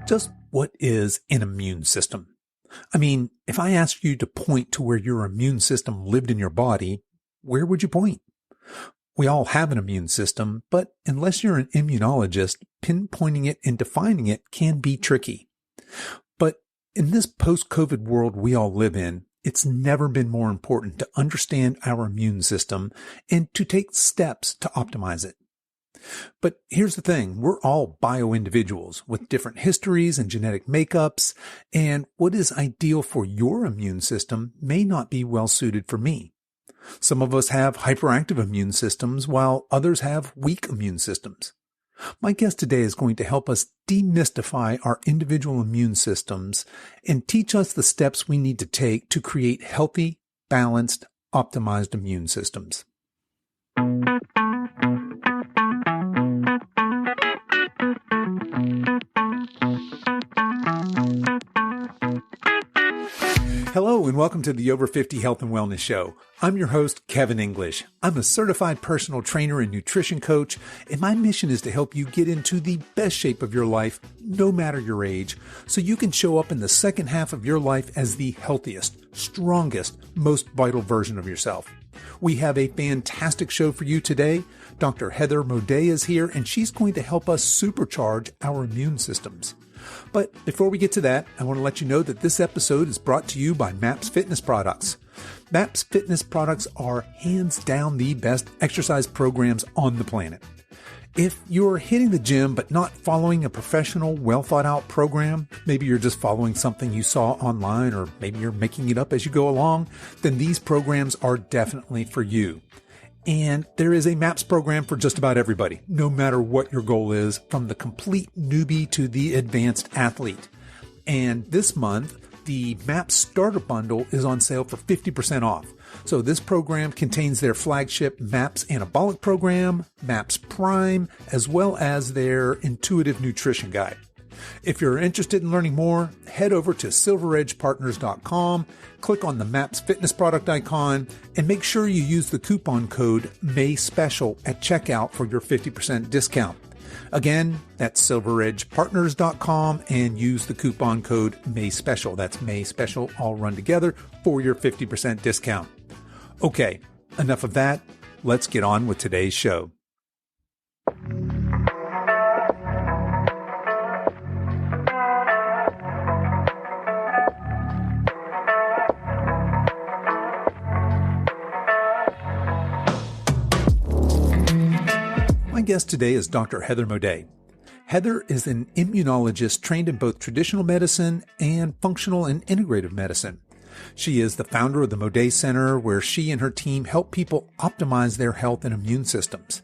Just what is an immune system? I mean, if I asked you to point to where your immune system lived in your body, where would you point? We all have an immune system, but unless you're an immunologist, pinpointing it and defining it can be tricky. But in this post-COVID world we all live in, it's never been more important to understand our immune system and to take steps to optimize it. But here's the thing, we're all bio-individuals with different histories and genetic makeups, and what is ideal for your immune system may not be well suited for me. Some of us have hyperactive immune systems, while others have weak immune systems. My guest today is going to help us demystify our individual immune systems and teach us the steps we need to take to create healthy, balanced, optimized immune systems. Hello and welcome to the Over 50 Health and Wellness Show. I'm your host, Kevin English. I'm a certified personal trainer and nutrition coach, and my mission is to help you get into the best shape of your life, no matter your age, so you can show up in the second half of your life as the healthiest, strongest, most vital version of yourself. We have a fantastic show for you today. Dr. Heather Moday is here, and she's going to help us supercharge our immune systems. But before we get to that, I want to let you know that this episode is brought to you by MAPS Fitness Products. MAPS Fitness Products are hands down the best exercise programs on the planet. If you're hitting the gym but not following a professional, well thought out program, maybe you're just following something you saw online or maybe you're making it up as you go along, then these programs are definitely for you. And there is a MAPS program for just about everybody, no matter what your goal is, from the complete newbie to the advanced athlete. And this month, the MAPS Starter Bundle is on sale for 50% off. So this program contains their flagship MAPS Anabolic Program, MAPS Prime, as well as their Intuitive Nutrition Guide. If you're interested in learning more, head over to silveredgepartners.com, click on the MAPS Fitness product icon, and make sure you use the coupon code MAYSPECIAL at checkout for your 50% discount. Again, that's silveredgepartners.com and use the coupon code MAYSPECIAL. That's MAYSPECIAL all run together for your 50% discount. Okay, enough of that. Let's get on with today's show. My guest today is Dr. Heather Moday. Heather is an immunologist trained in both traditional medicine and functional and integrative medicine. She is the founder of the Moday Center, where she and her team help people optimize their health and immune systems.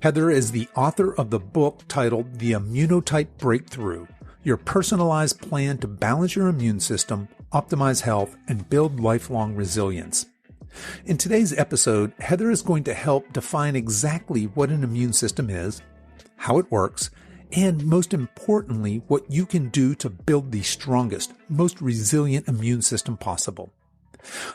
Heather is the author of the book titled The Immunotype Breakthrough, your personalized plan to balance your immune system, optimize health, and build lifelong resilience. In today's episode, Heather is going to help define exactly what an immune system is, how it works, and most importantly, what you can do to build the strongest, most resilient immune system possible.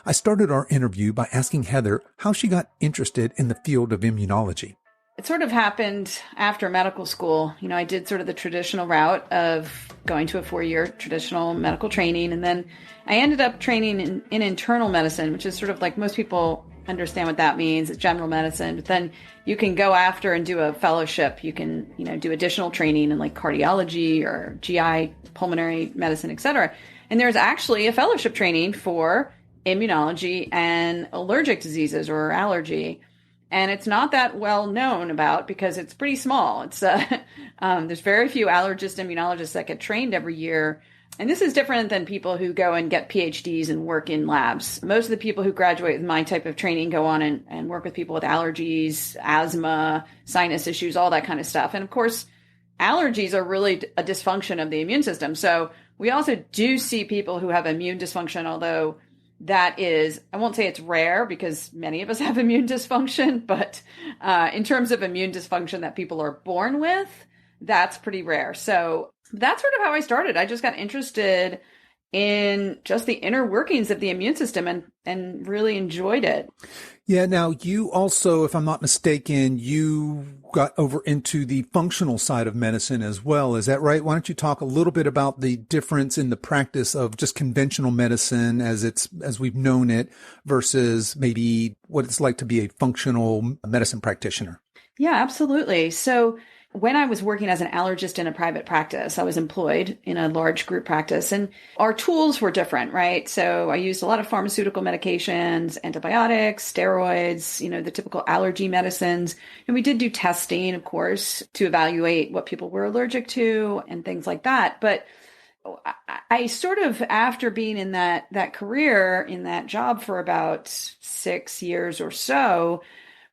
I started our interview by asking Heather how she got interested in the field of immunology. It sort of happened after medical school. I did sort of the traditional route of going to a 4-year traditional medical training. And then I ended up training in internal medicine, which is sort of like most people understand what that means. It's general medicine. But then you can go after and do a fellowship. You can, do additional training in like cardiology or GI, pulmonary medicine, et cetera. And there's actually a fellowship training for immunology and allergic diseases or allergy. And it's not that well known about because it's pretty small. It's there's very few allergist immunologists that get trained every year. And this is different than people who go and get PhDs and work in labs. Most of the people who graduate with my type of training go on and work with people with allergies, asthma, sinus issues, all that kind of stuff. And of course, allergies are really a dysfunction of the immune system. So we also do see people who have immune dysfunction, although that is, I won't say it's rare because many of us have immune dysfunction, but in terms of immune dysfunction that people are born with, that's pretty rare. So that's sort of how I started. I just got interested in just the inner workings of the immune system and really enjoyed it. Yeah. Now you also, if I'm not mistaken, you got over into the functional side of medicine as well. Is that right? Why don't you talk a little bit about the difference in the practice of just conventional medicine as we've known it versus maybe what it's like to be a functional medicine practitioner? Yeah, absolutely. So when I was working as an allergist in a private practice, I was employed in a large group practice, and our tools were different, right? So I used a lot of pharmaceutical medications, antibiotics, steroids, the typical allergy medicines. And we did do testing, of course, to evaluate what people were allergic to and things like that. But I sort of, after being in that career, in that job for about 6 years or so,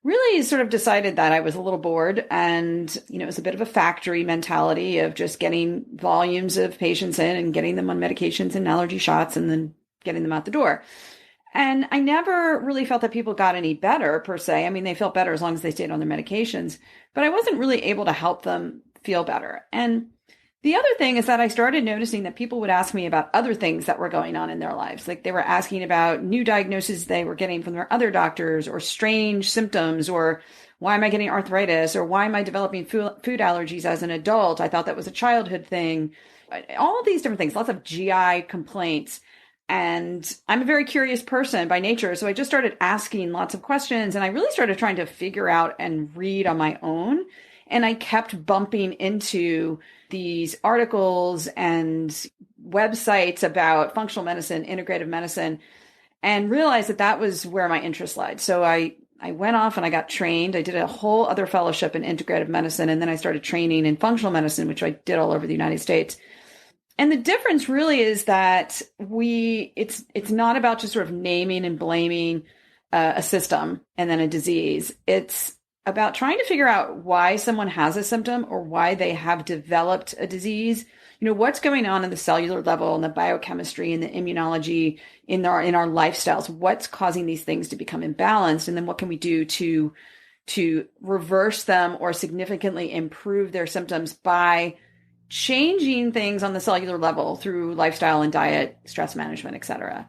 really sort of decided that I was a little bored, and, it was a bit of a factory mentality of just getting volumes of patients in and getting them on medications and allergy shots and then getting them out the door. And I never really felt that people got any better per se. I mean, they felt better as long as they stayed on their medications, but I wasn't really able to help them feel better. And the other thing is that I started noticing that people would ask me about other things that were going on in their lives. Like they were asking about new diagnoses they were getting from their other doctors, or strange symptoms, or why am I getting arthritis, or why am I developing food allergies as an adult? I thought that was a childhood thing. All of these different things, lots of GI complaints. And I'm a very curious person by nature. So I just started asking lots of questions, and I really started trying to figure out and read on my own. And I kept bumping into these articles and websites about functional medicine, integrative medicine, and realized that was where my interest lied. So I went off and I got trained. I did a whole other fellowship in integrative medicine. And then I started training in functional medicine, which I did all over the United States. And the difference really is that it's not about just sort of naming and blaming a system and then a disease. It's about trying to figure out why someone has a symptom or why they have developed a disease. What's going on in the cellular level and the biochemistry and the immunology in our lifestyles, what's causing these things to become imbalanced, and then what can we do to reverse them or significantly improve their symptoms by changing things on the cellular level through lifestyle and diet, stress management, et cetera.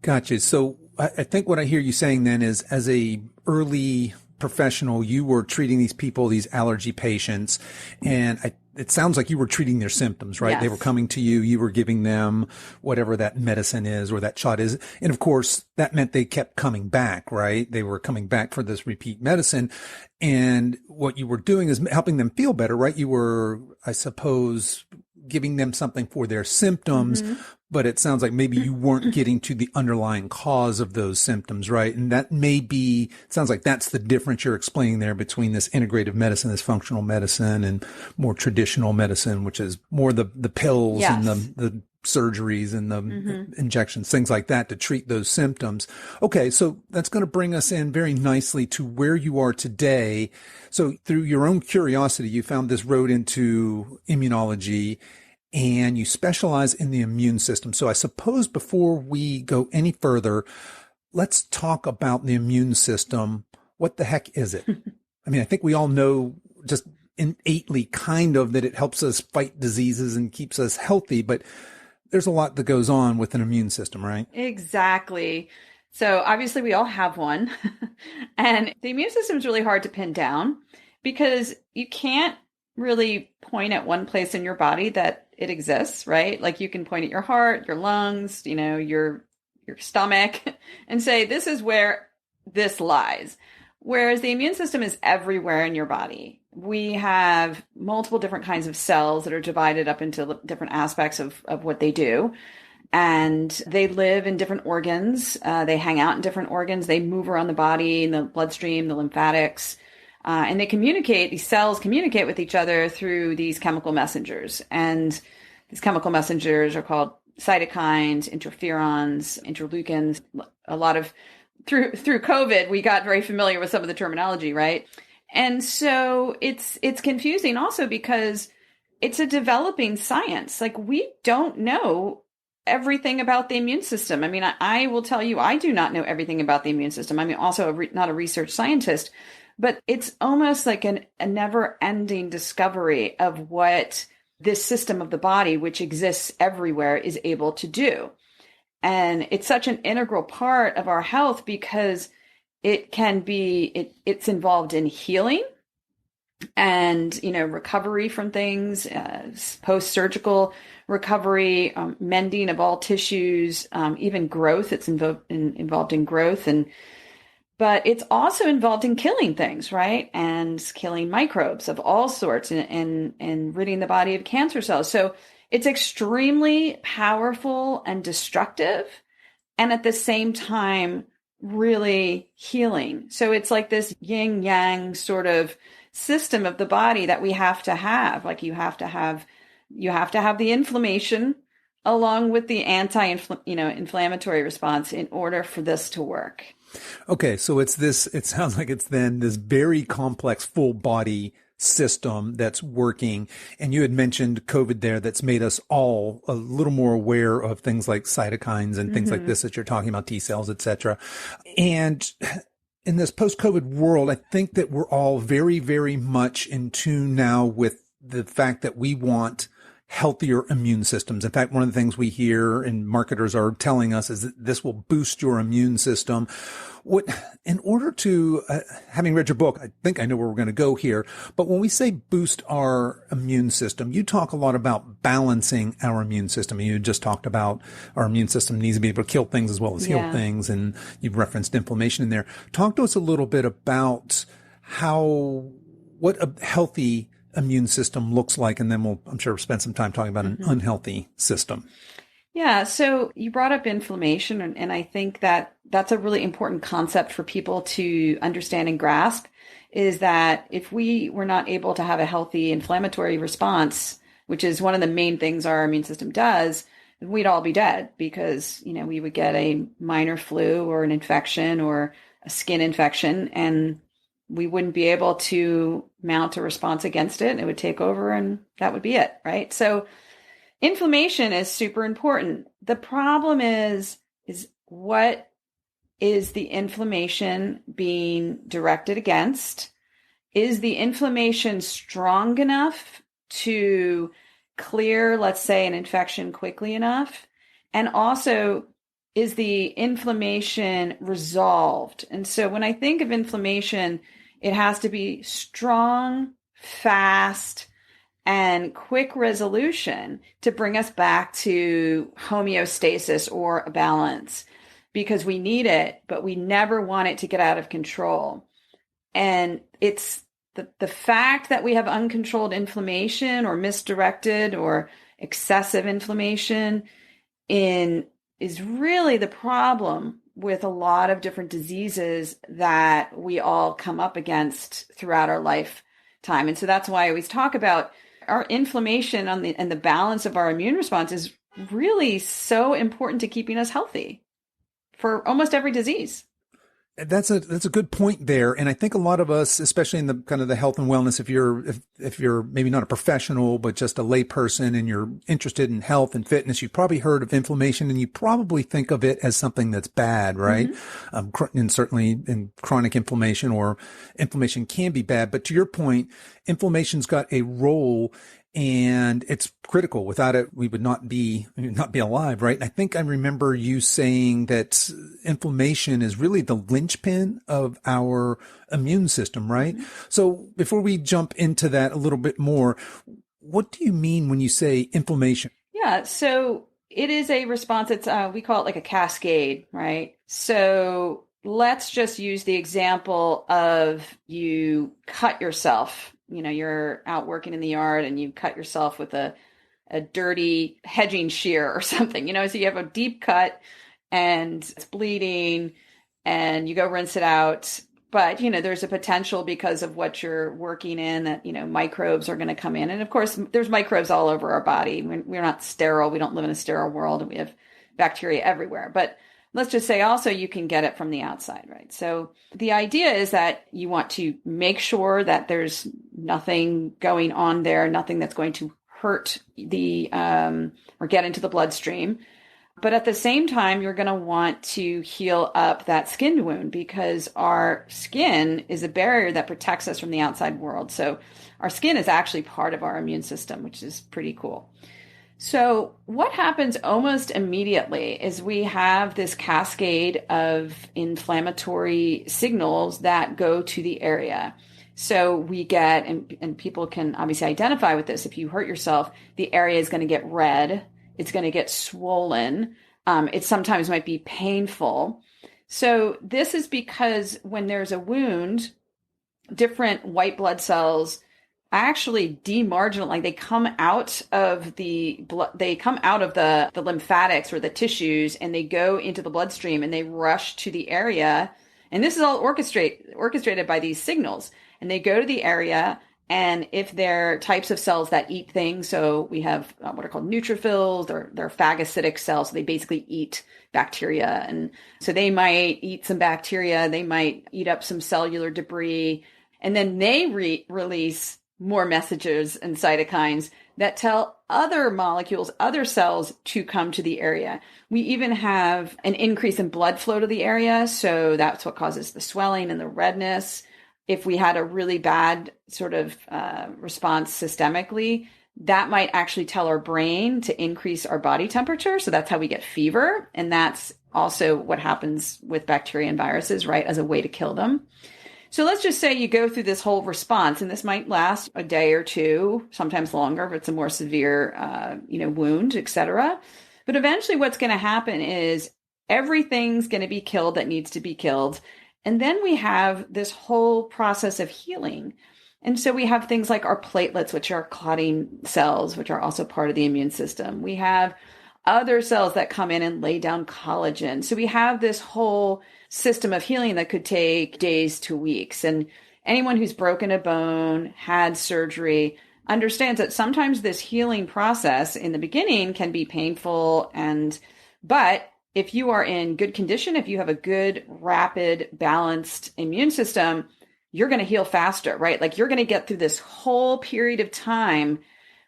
Gotcha. So I think what I hear you saying then is, as a early professional, you were treating these people, these allergy patients, and it sounds like you were treating their symptoms, right? Yes. They were coming to you, you were giving them whatever that medicine is or that shot is. And of course, that meant they kept coming back, right? They were coming back for this repeat medicine. And what you were doing is helping them feel better, right? You were, I suppose, giving them something for their symptoms, but it sounds like maybe you weren't getting to the underlying cause of those symptoms, right? And that it sounds like that's the difference you're explaining there between this integrative medicine, this functional medicine, and more traditional medicine, which is more the pills and the surgeries and the injections, things like that to treat those symptoms. Okay. So that's going to bring us in very nicely to where you are today. So through your own curiosity, you found this road into immunology, and you specialize in the immune system. So I suppose before we go any further, let's talk about the immune system. What the heck is it? I mean, I think we all know just innately kind of that it helps us fight diseases and keeps us healthy, but there's a lot that goes on with an immune system, right? Exactly. So obviously we all have one. And the immune system is really hard to pin down because you can't really point at one place in your body that it exists, right? Like you can point at your heart, your lungs, your stomach and say, this is where this lies. Whereas the immune system is everywhere in your body. We have multiple different kinds of cells that are divided up into different aspects of what they do. And they live in different organs. They hang out in different organs. They move around the body, in the bloodstream, the lymphatics. And these cells communicate with each other through these chemical messengers. And these chemical messengers are called cytokines, interferons, interleukins. Through COVID, we got very familiar with some of the terminology, right? And so it's confusing also because it's a developing science. Like we don't know everything about the immune system. I mean, I will tell you, I do not know everything about the immune system. I mean, also not a research scientist, but it's almost like a never-ending discovery of what this system of the body, which exists everywhere, is able to do. And it's such an integral part of our health because it's involved in healing and, recovery from things, post-surgical recovery, mending of all tissues, even growth. It's involved in growth, but it's also involved in killing things, right? And killing microbes of all sorts and ridding the body of cancer cells. So it's extremely powerful and destructive, and at the same time, really healing. So it's like this yin yang sort of system of the body that we have to have. Like you have to have the inflammation along with the inflammatory response in order for this to work. Okay, so it sounds like it's then this very complex full body system that's working. And you had mentioned COVID there, that's made us all a little more aware of things like cytokines and things like this that you're talking about, T cells, et cetera. And in this post-COVID world, I think that we're all very, very much in tune now with the fact that we want healthier immune systems. In fact, one of the things we hear and marketers are telling us is that this will boost your immune system. In order to, having read your book, I think I know where we're going to go here, but when we say boost our immune system, you talk a lot about balancing our immune system. And you just talked about our immune system needs to be able to kill things as well as heal things. And you've referenced inflammation in there. Talk to us a little bit about what a healthy immune system looks like, and then we'll, I'm sure, spend some time talking about an unhealthy system. Yeah, so you brought up inflammation, and I think that that's a really important concept for people to understand and grasp, is that if we were not able to have a healthy inflammatory response, which is one of the main things our immune system does, we'd all be dead because, we would get a minor flu or an infection or a skin infection, and we wouldn't be able to mount a response against it. It would take over and that would be it, right? So inflammation is super important. The problem is what is the inflammation being directed against? Is the inflammation strong enough to clear, let's say, an infection quickly enough? And also, is the inflammation resolved? And so when I think of inflammation, it has to be strong, fast, and quick resolution to bring us back to homeostasis or a balance, because we need it, but we never want it to get out of control. And it's the fact that we have uncontrolled inflammation or misdirected or excessive inflammation is really the problem with a lot of different diseases that we all come up against throughout our lifetime. And so that's why I always talk about our inflammation and the balance of our immune response is really so important to keeping us healthy for almost every disease. That's a good point there. And I think a lot of us, especially in the kind of the health and wellness, if you're maybe not a professional, but just a lay person and you're interested in health and fitness, you've probably heard of inflammation and you probably think of it as something that's bad, right? And certainly in chronic inflammation, or inflammation can be bad. But to your point, inflammation's got a role and it's critical. Without it, we would not be alive, right? And I think I remember you saying that inflammation is really the linchpin of our immune system, right? So before we jump into that a little bit more, what do you mean when you say inflammation? Yeah, so it is a response. It's we call it like a cascade, right? So let's just use the example of you cut yourself. You're out working in the yard and you cut yourself with a dirty hedging shear or something, so you have a deep cut and it's bleeding and you go rinse it out. But, there's a potential because of what you're working in that, microbes are going to come in. And of course, there's microbes all over our body. We're not sterile. We don't live in a sterile world, and we have bacteria everywhere. But let's just say also you can get it from the outside, right? So the idea is that you want to make sure that there's nothing going on there, nothing that's going to hurt or get into the bloodstream. But at the same time, you're going to want to heal up that skin wound because our skin is a barrier that protects us from the outside world. So our skin is actually part of our immune system, which is pretty cool. So what happens almost immediately is we have this cascade of inflammatory signals that go to the area. So we get, and people can obviously identify with this, if you hurt yourself, the area is going to get red, it's going to get swollen, it sometimes might be painful. So this is because when there's a wound, different white blood cells actually demarginate, like they come out of the blood, they come out of the lymphatics or the tissues, and they go into the bloodstream and they rush to the area. And this is all orchestrated by these signals. And they go to the area, and if they're types of cells that eat things, so we have what are called neutrophils, they're phagocytic cells, so they basically eat bacteria. And so they might eat some bacteria, they might eat up some cellular debris, and then they release more messages and cytokines that tell other molecules, other cells to come to the area. We even have an increase in blood flow to the area. So that's what causes the swelling and the redness. If we had a really bad sort of response systemically, that might actually tell our brain to increase our body temperature. So that's how we get fever. And that's also what happens with bacteria and viruses, right, as a way to kill them. So let's just say you go through this whole response, and this might last a day or two, sometimes longer if it's a more severe, wound, et cetera. But eventually what's going to happen is everything's going to be killed that needs to be killed. And then we have this whole process of healing. And so we have things like our platelets, which are clotting cells, which are also part of the immune system. We have other cells that come in and lay down collagen. So we have this whole system of healing that could take days to weeks. And anyone who's broken a bone, had surgery, understands that sometimes this healing process in the beginning can be painful. But if you are in good condition, if you have a good, rapid, balanced immune system, you're going to heal faster, right? Like you're going to get through this whole period of time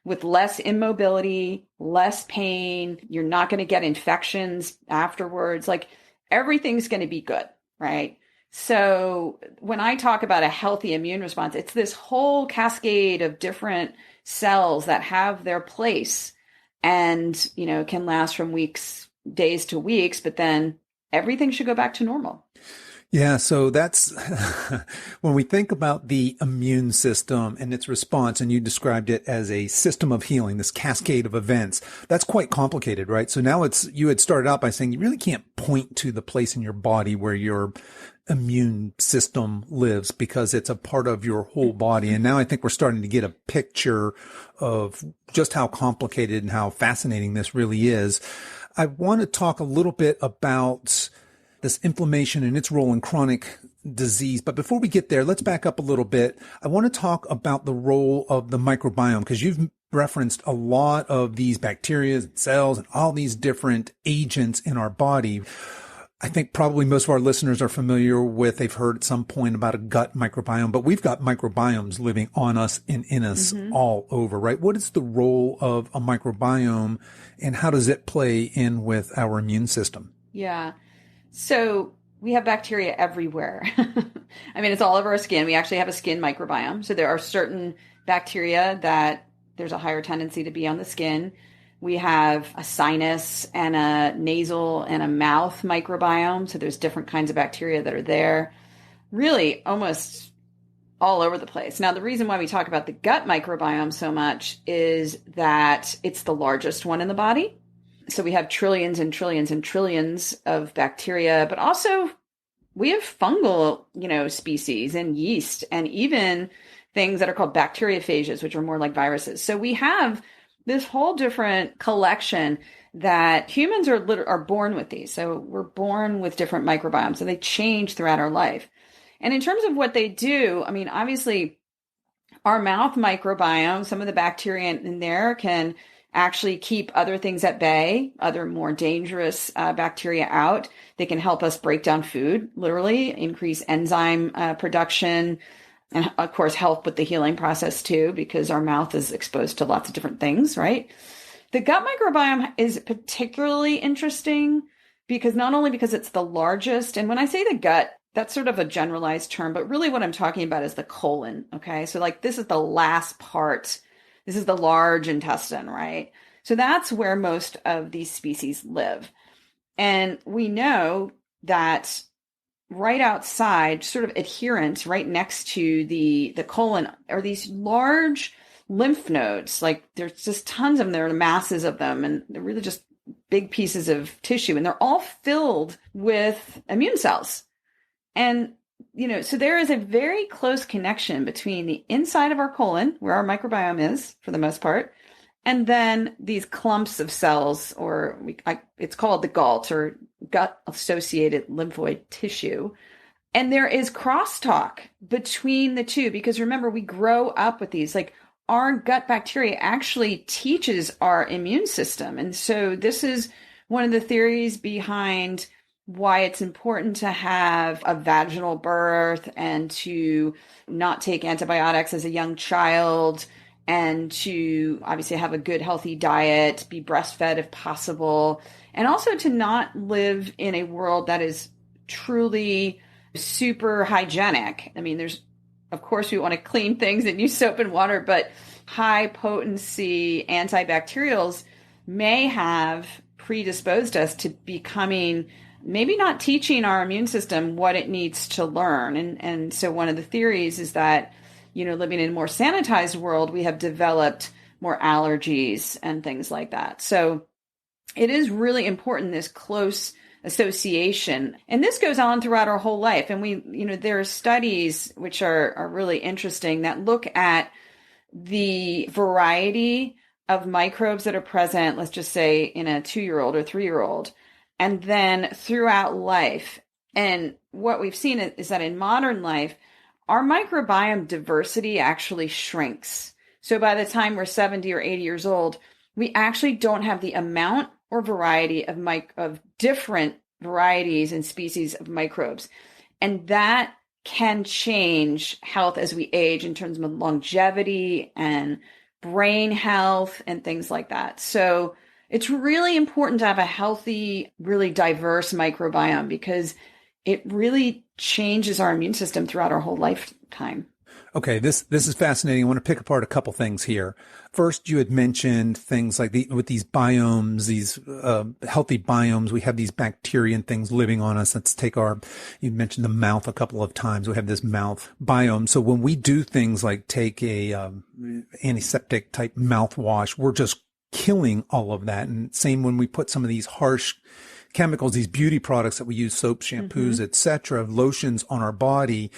with less immobility, less pain. You're not going to get infections afterwards. Like everything's going to be good, right? So when I talk about a healthy immune response, it's this whole cascade of different cells that have their place and, can last from days to weeks, but then everything should go back to normal. Yeah, so that's when we think about the immune system and its response, and you described it as a system of healing, this cascade of events, that's quite complicated, right? So now you had started out by saying you really can't point to the place in your body where your immune system lives because it's a part of your whole body. And now I think we're starting to get a picture of just how complicated and how fascinating this really is. I want to talk a little bit about this inflammation and its role in chronic disease. But before we get there, let's back up a little bit. I want to talk about the role of the microbiome because you've referenced a lot of these bacteria and cells and all these different agents in our body. I think probably most of our listeners are familiar with, they've heard at some point about a gut microbiome, but we've got microbiomes living on us and in us all over, right? What is the role of a microbiome and how does it play in with our immune system? Yeah. So we have bacteria everywhere. I mean, it's all over our skin. We actually have a skin microbiome. So there are certain bacteria that there's a higher tendency to be on the skin. We have a sinus and a nasal and a mouth microbiome. So there's different kinds of bacteria that are there, really almost all over the place. Now, the reason why we talk about the gut microbiome so much is that it's the largest one in the body. So we have trillions and trillions and trillions of bacteria, but also we have fungal, species and yeast and even things that are called bacteriophages, which are more like viruses. So we have this whole different collection that humans are born with these. So we're born with different microbiomes and they change throughout our life. And in terms of what they do, I mean, obviously our mouth microbiome, some of the bacteria in there can actually keep other things at bay, other more dangerous bacteria out. They can help us break down food, literally increase enzyme production, and of course help with the healing process too, because our mouth is exposed to lots of different things, right? The gut microbiome is particularly interesting because not only because it's the largest, and when I say the gut, that's sort of a generalized term, but really what I'm talking about is the colon. Okay. So like this is the last part. This is the large intestine, right? So that's where most of these species live. And we know that right outside, sort of adherent, right next to the colon, are these large lymph nodes. Like there's just tons of them. There are masses of them, and they're really just big pieces of tissue, and they're all filled with immune cells. And, so there is a very close connection between the inside of our colon, where our microbiome is for the most part, and then these clumps of cells, or it's called the GALT, or gut-associated lymphoid tissue. And there is crosstalk between the two, because remember, we grow up with these. Like our gut bacteria actually teaches our immune system. And so this is one of the theories behind why it's important to have a vaginal birth and to not take antibiotics as a young child, and to obviously have a good, healthy diet, be breastfed if possible, and also to not live in a world that is truly super hygienic. I mean, of course, we want to clean things and use soap and water, but high potency antibacterials may have predisposed us to becoming maybe not teaching our immune system what it needs to learn. And so one of the theories is that, living in a more sanitized world, we have developed more allergies and things like that. So it is really important, this close association. And this goes on throughout our whole life. And there are studies which are really interesting that look at the variety of microbes that are present, let's just say in a 2-year-old or 3-year-old, and then throughout life. And what we've seen is that in modern life, our microbiome diversity actually shrinks. So by the time we're 70 or 80 years old, we actually don't have the amount or variety of different varieties and species of microbes. And that can change health as we age in terms of longevity and brain health and things like that. So it's really important to have a healthy, really diverse microbiome, because it really changes our immune system throughout our whole lifetime. Okay, this is fascinating. I want to pick apart a couple things here. First, you had mentioned things like with these biomes, these healthy biomes. We have these bacteria and things living on us. Let's take you mentioned the mouth a couple of times. We have this mouth biome. So when we do things like take a antiseptic type mouthwash, we're just killing all of that. And same when we put some of these harsh chemicals, these beauty products that we use, soap, shampoos, etc., lotions on our body,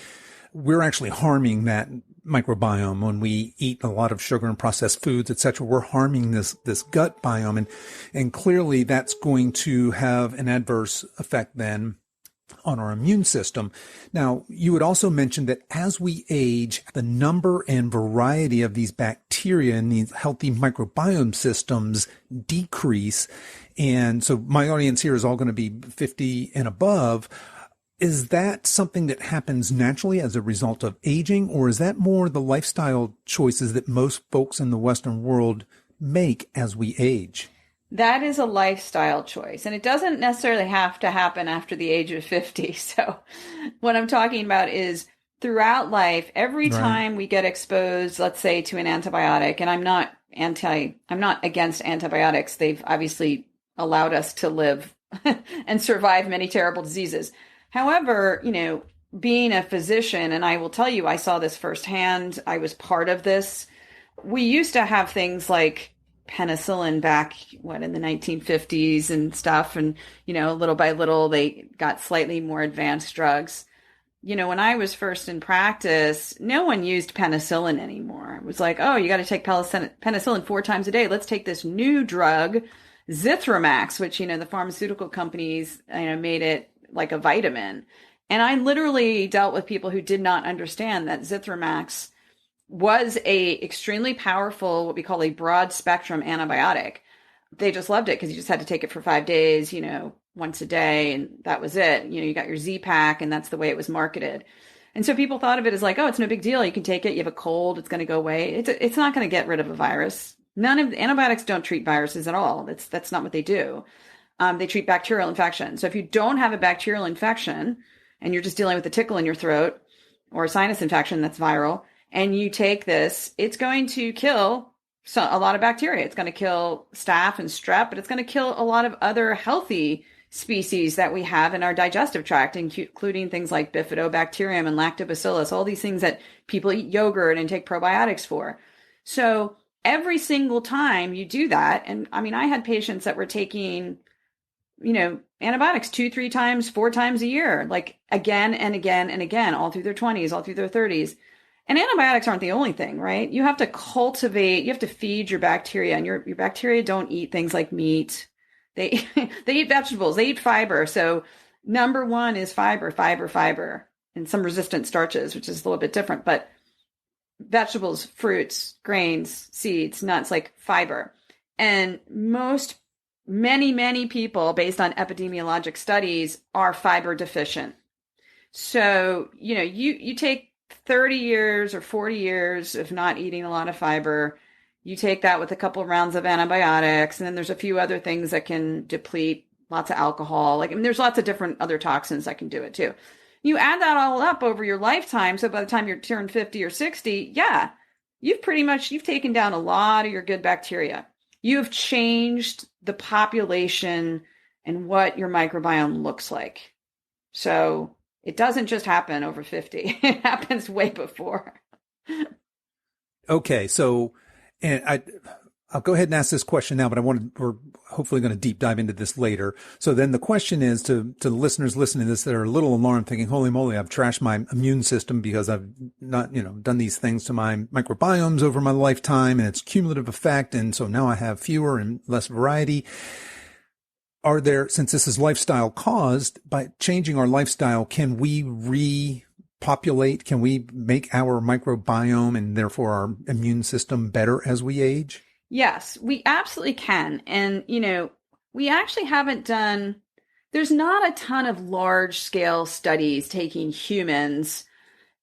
we're actually harming that microbiome. When we eat a lot of sugar and processed foods, etc., we're harming this gut biome. And clearly that's going to have an adverse effect then on our immune system. Now, you would also mention that as we age, the number and variety of these bacteria in these healthy microbiome systems decrease. And so my audience here is all going to be 50 and above. Is that something that happens naturally as a result of aging, or is that more the lifestyle choices that most folks in the Western world make as we age? That is a lifestyle choice, and it doesn't necessarily have to happen after the age of 50. So what I'm talking about is throughout life, every time we get exposed, let's say, to an antibiotic, and I'm not against antibiotics. They've obviously allowed us to live and survive many terrible diseases. However, being a physician, and I will tell you, I saw this firsthand. I was part of this. We used to have things like penicillin back, in the 1950s and stuff. And, little by little, they got slightly more advanced drugs. When I was first in practice, no one used penicillin anymore. It was like, oh, you got to take penicillin 4 times a day. Let's take this new drug, Zithromax, which, the pharmaceutical companies, made it like a vitamin. And I literally dealt with people who did not understand that Zithromax was a extremely powerful, what we call a broad spectrum antibiotic. They just loved it because you just had to take it for 5 days, once a day, and that was it. You got your Z-Pack, and that's the way it was marketed. And so people thought of it as like, oh, it's no big deal. You can take it. You have a cold. It's going to go away. It's not going to get rid of a virus. None of the antibiotics don't treat viruses at all. That's not what they do. They treat bacterial infection. So if you don't have a bacterial infection and you're just dealing with a tickle in your throat or a sinus infection that's viral, and you take this, it's going to kill a lot of bacteria. It's going to kill staph and strep, but it's going to kill a lot of other healthy species that we have in our digestive tract, including things like bifidobacterium and lactobacillus, all these things that people eat yogurt and take probiotics for. So every single time you do that, and I mean, I had patients that were taking, antibiotics 2, 3 times, 4 times a year, like again and again and again, all through their 20s, all through their 30s. And antibiotics aren't the only thing, right? You have to cultivate, you have to feed your bacteria, and your bacteria don't eat things like meat. They eat vegetables, they eat fiber. So number one is fiber, and some resistant starches, which is a little bit different, but vegetables, fruits, grains, seeds, nuts, like fiber. And many people, based on epidemiologic studies, are fiber deficient. So, you take 30 years or 40 years of not eating a lot of fiber, you take that with a couple of rounds of antibiotics, and then there's a few other things that can deplete, lots of alcohol. There's lots of different other toxins that can do it too. You add that all up over your lifetime, so by the time you turn 50 or 60, yeah, you've taken down a lot of your good bacteria. You've changed the population and what your microbiome looks like. So it doesn't just happen over 50. It happens way before. Okay. So, and I'll go ahead and ask this question now, but we're hopefully going to deep dive into this later. So then the question is to the listeners listening to this that are a little alarmed, thinking, holy moly, I've trashed my immune system because I've not, done these things to my microbiomes over my lifetime, and it's cumulative effect. And so now I have fewer and less variety. Since this is lifestyle caused, by changing our lifestyle, can we repopulate? Can we make our microbiome and therefore our immune system better as we age? Yes, we absolutely can. And, we actually there's not a ton of large scale studies taking humans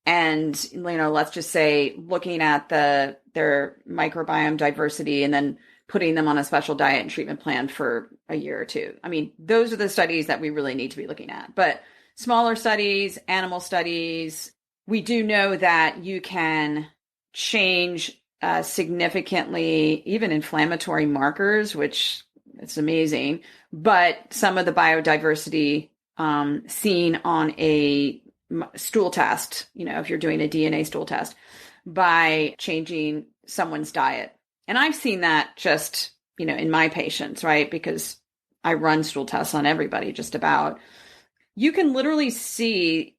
and, let's just say looking at their microbiome diversity and then putting them on a special diet and treatment plan for a year or two. I mean, those are the studies that we really need to be looking at. But smaller studies, animal studies, we do know that you can change significantly even inflammatory markers, which it's amazing. But some of the biodiversity seen on a stool test, if you're doing a DNA stool test, by changing someone's diet. And I've seen that just, in my patients, right? Because I run stool tests on everybody just about. You can literally see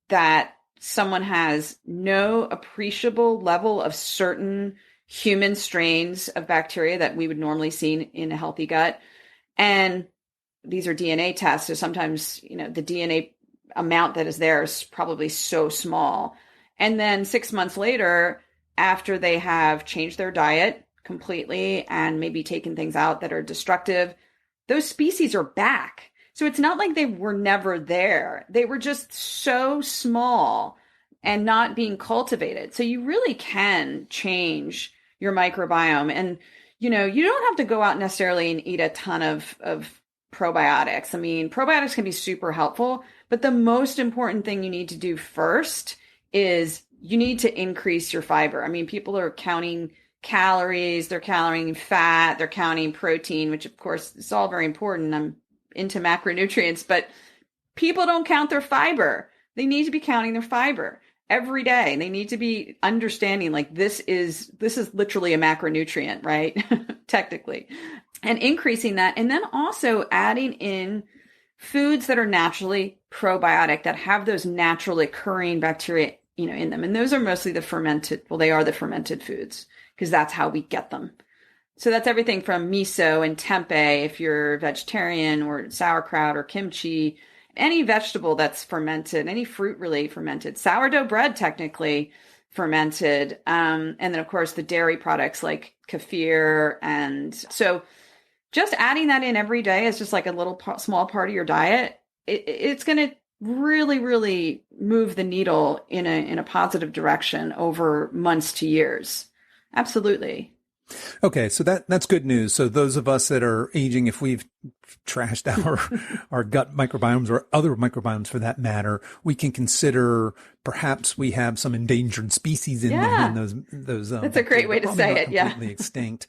that someone has no appreciable level of certain human strains of bacteria that we would normally see in a healthy gut. And these are DNA tests. So sometimes, the DNA amount that is there is probably so small. And then 6 months later, after they have changed their diet completely and maybe taken things out that are destructive, those species are back. So it's not like they were never there. They were just so small and not being cultivated. So you really can change your microbiome. And, you don't have to go out necessarily and eat a ton of probiotics. I mean, probiotics can be super helpful, but the most important thing you need to do first is you need to increase your fiber. I mean, people are counting calories, they're counting fat, they're counting protein, which of course is all very important. I'm into macronutrients, but people don't count their fiber. They need to be counting their fiber every day. They need to be understanding like this is literally a macronutrient, right? Technically. And increasing that. And then also adding in foods that are naturally probiotic, that have those naturally occurring bacteria, in them. And those are mostly the fermented foods, because that's how we get them. So that's everything from miso and tempeh, if you're vegetarian, or sauerkraut or kimchi, any vegetable that's fermented, any fruit really fermented, sourdough bread technically fermented. And then of course the dairy products like kefir. And so just adding that in every day is just like a little small part of your diet. It's going to really, really move the needle in a positive direction over months to years. Absolutely. Okay, so that's good news. So those of us that are aging, if we've trashed our gut microbiomes or other microbiomes for that matter, we can consider perhaps we have some endangered species in there, and those that's a great way to say it. Completely extinct.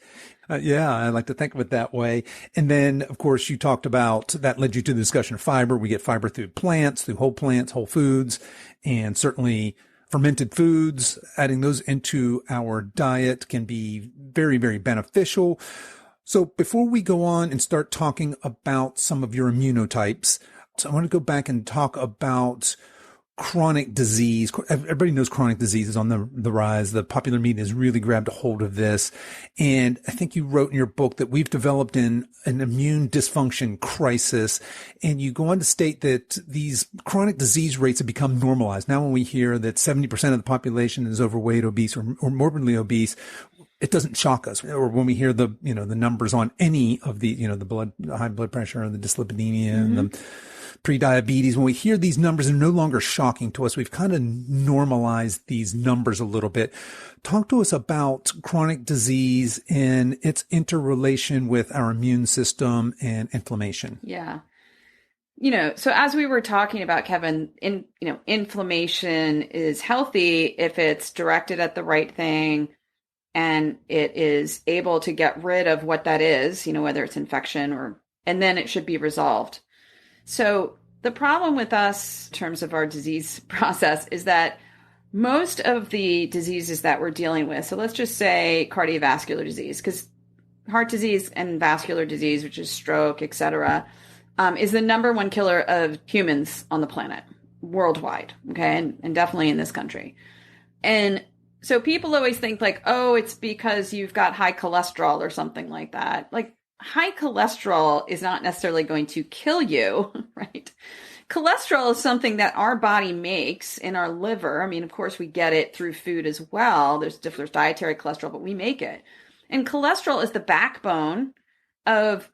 I like to think of it that way. And then, of course, you talked about that led you to the discussion of fiber. We get fiber through plants, through whole foods, and certainly fermented foods. Adding those into our diet can be very, very beneficial. So before we go on and start talking about some of your immunotypes, so I want to go back and talk about chronic disease. Everybody knows chronic disease is on the rise. The popular media has really grabbed a hold of this. And I think you wrote in your book that we've developed an immune dysfunction crisis. And you go on to state that these chronic disease rates have become normalized. Now, when we hear that 70% of the population is overweight, obese, or morbidly obese, it doesn't shock us. Or when we hear the numbers on any of the high blood pressure and the dyslipidemia and the pre-diabetes, when we hear these numbers, they're no longer shocking to us. We've kind of normalized these numbers a little bit. Talk to us about chronic disease and its interrelation with our immune system and inflammation. Yeah. So as we were talking about, Kevin, inflammation is healthy if it's directed at the right thing and it is able to get rid of what that is, whether it's infection and then it should be resolved. So the problem with us in terms of our disease process is that most of the diseases that we're dealing with, so let's just say cardiovascular disease, because heart disease and vascular disease, which is stroke, et cetera, is the number one killer of humans on the planet worldwide. Okay. And definitely in this country. And so people always think like, oh, it's because you've got high cholesterol or something like that. Like, high cholesterol is not necessarily going to kill you, right? Cholesterol is something that our body makes in our liver. I mean, of course, we get it through food as well. There's dietary cholesterol, but we make it. And cholesterol is the backbone of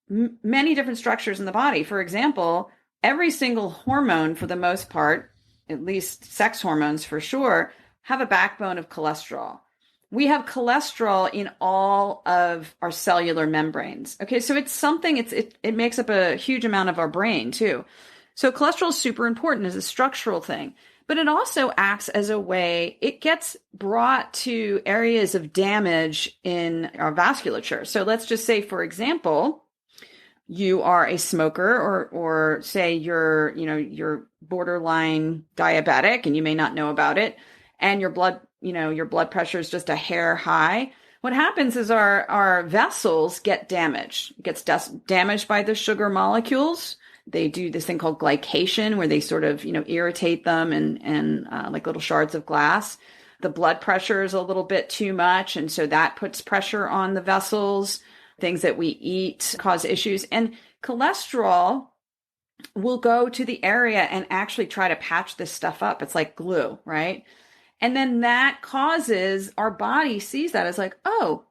many different structures in the body. For example, every single hormone, for the most part, at least sex hormones for sure, have a backbone of cholesterol. We have cholesterol in all of our cellular membranes. Okay, so it's something, it makes up a huge amount of our brain too. So cholesterol is super important as a structural thing, but it also acts as a way, it gets brought to areas of damage in our vasculature. So let's just say, for example, you are a smoker or say you're borderline diabetic and you may not know about it, and your blood pressure is just a hair high. What happens is our vessels get damaged. It gets damaged by the sugar molecules. They do this thing called glycation where they sort of, irritate them and like little shards of glass. The blood pressure is a little bit too much. And so that puts pressure on the vessels. Things that we eat cause issues. And cholesterol will go to the area and actually try to patch this stuff up. It's like glue, right? And then that causes our body sees that as like, oh,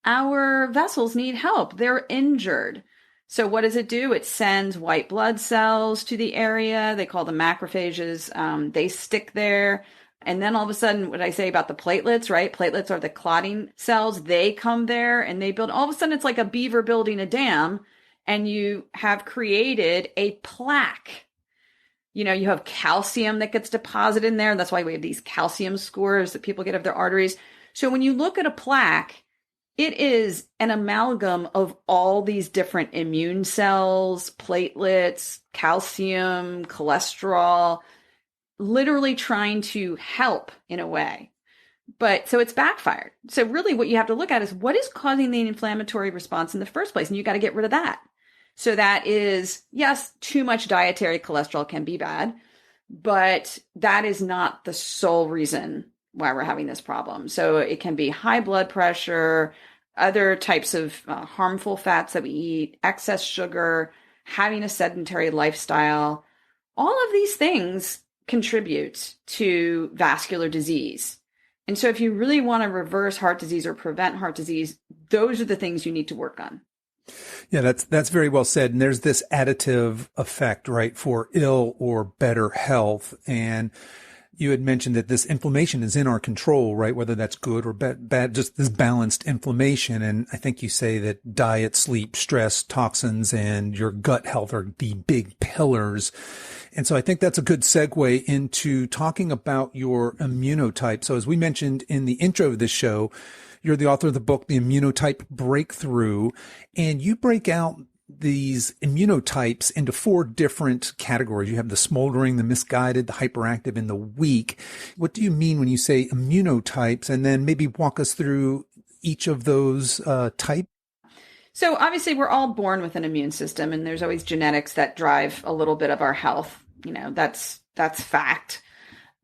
our vessels need help. They're injured. So what does it do? It sends white blood cells to the area. They call them macrophages. They stick there. And then all of a sudden, what I say about the platelets, right? Platelets are the clotting cells. They come there and they build. All of a sudden, it's like a beaver building a dam. And you have created a plaque. You have calcium that gets deposited in there. That's why we have these calcium scores that people get of their arteries. So when you look at a plaque, it is an amalgam of all these different immune cells, platelets, calcium, cholesterol, literally trying to help in a way. But so it's backfired. So really what you have to look at is what is causing the inflammatory response in the first place? And you got to get rid of that. So that is, yes, too much dietary cholesterol can be bad, but that is not the sole reason why we're having this problem. So it can be high blood pressure, other types of harmful fats that we eat, excess sugar, having a sedentary lifestyle. All of these things contribute to vascular disease. And so if you really want to reverse heart disease or prevent heart disease, those are the things you need to work on. Yeah, that's very well said. And there's this additive effect, right, for ill or better health. And You had mentioned that this inflammation is in our control, right? Whether that's good or bad, just this balanced inflammation. And I think you say that diet, sleep, stress, toxins, and your gut health are the big pillars. And so I think that's a good segue into talking about your immunotype. So as we mentioned in the intro of this show, you're the author of the book, The Immunotype Breakthrough, and you break out these immunotypes into 4 different categories. You have the smoldering, the misguided, the hyperactive, and the weak. What do you mean when you say immunotypes? And then maybe walk us through each of those types. So obviously we're all born with an immune system, and there's always genetics that drive a little bit of our health. That's fact.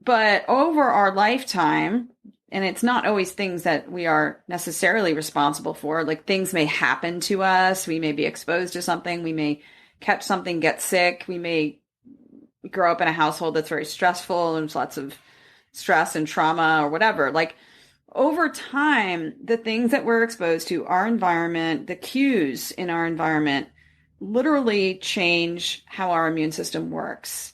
But over our lifetime, and it's not always things that we are necessarily responsible for. Like, things may happen to us. We may be exposed to something. We may catch something, get sick. We may grow up in a household that's very stressful. There's lots of stress and trauma or whatever. Like, over time, the things that we're exposed to, our environment, the cues in our environment, literally change how our immune system works.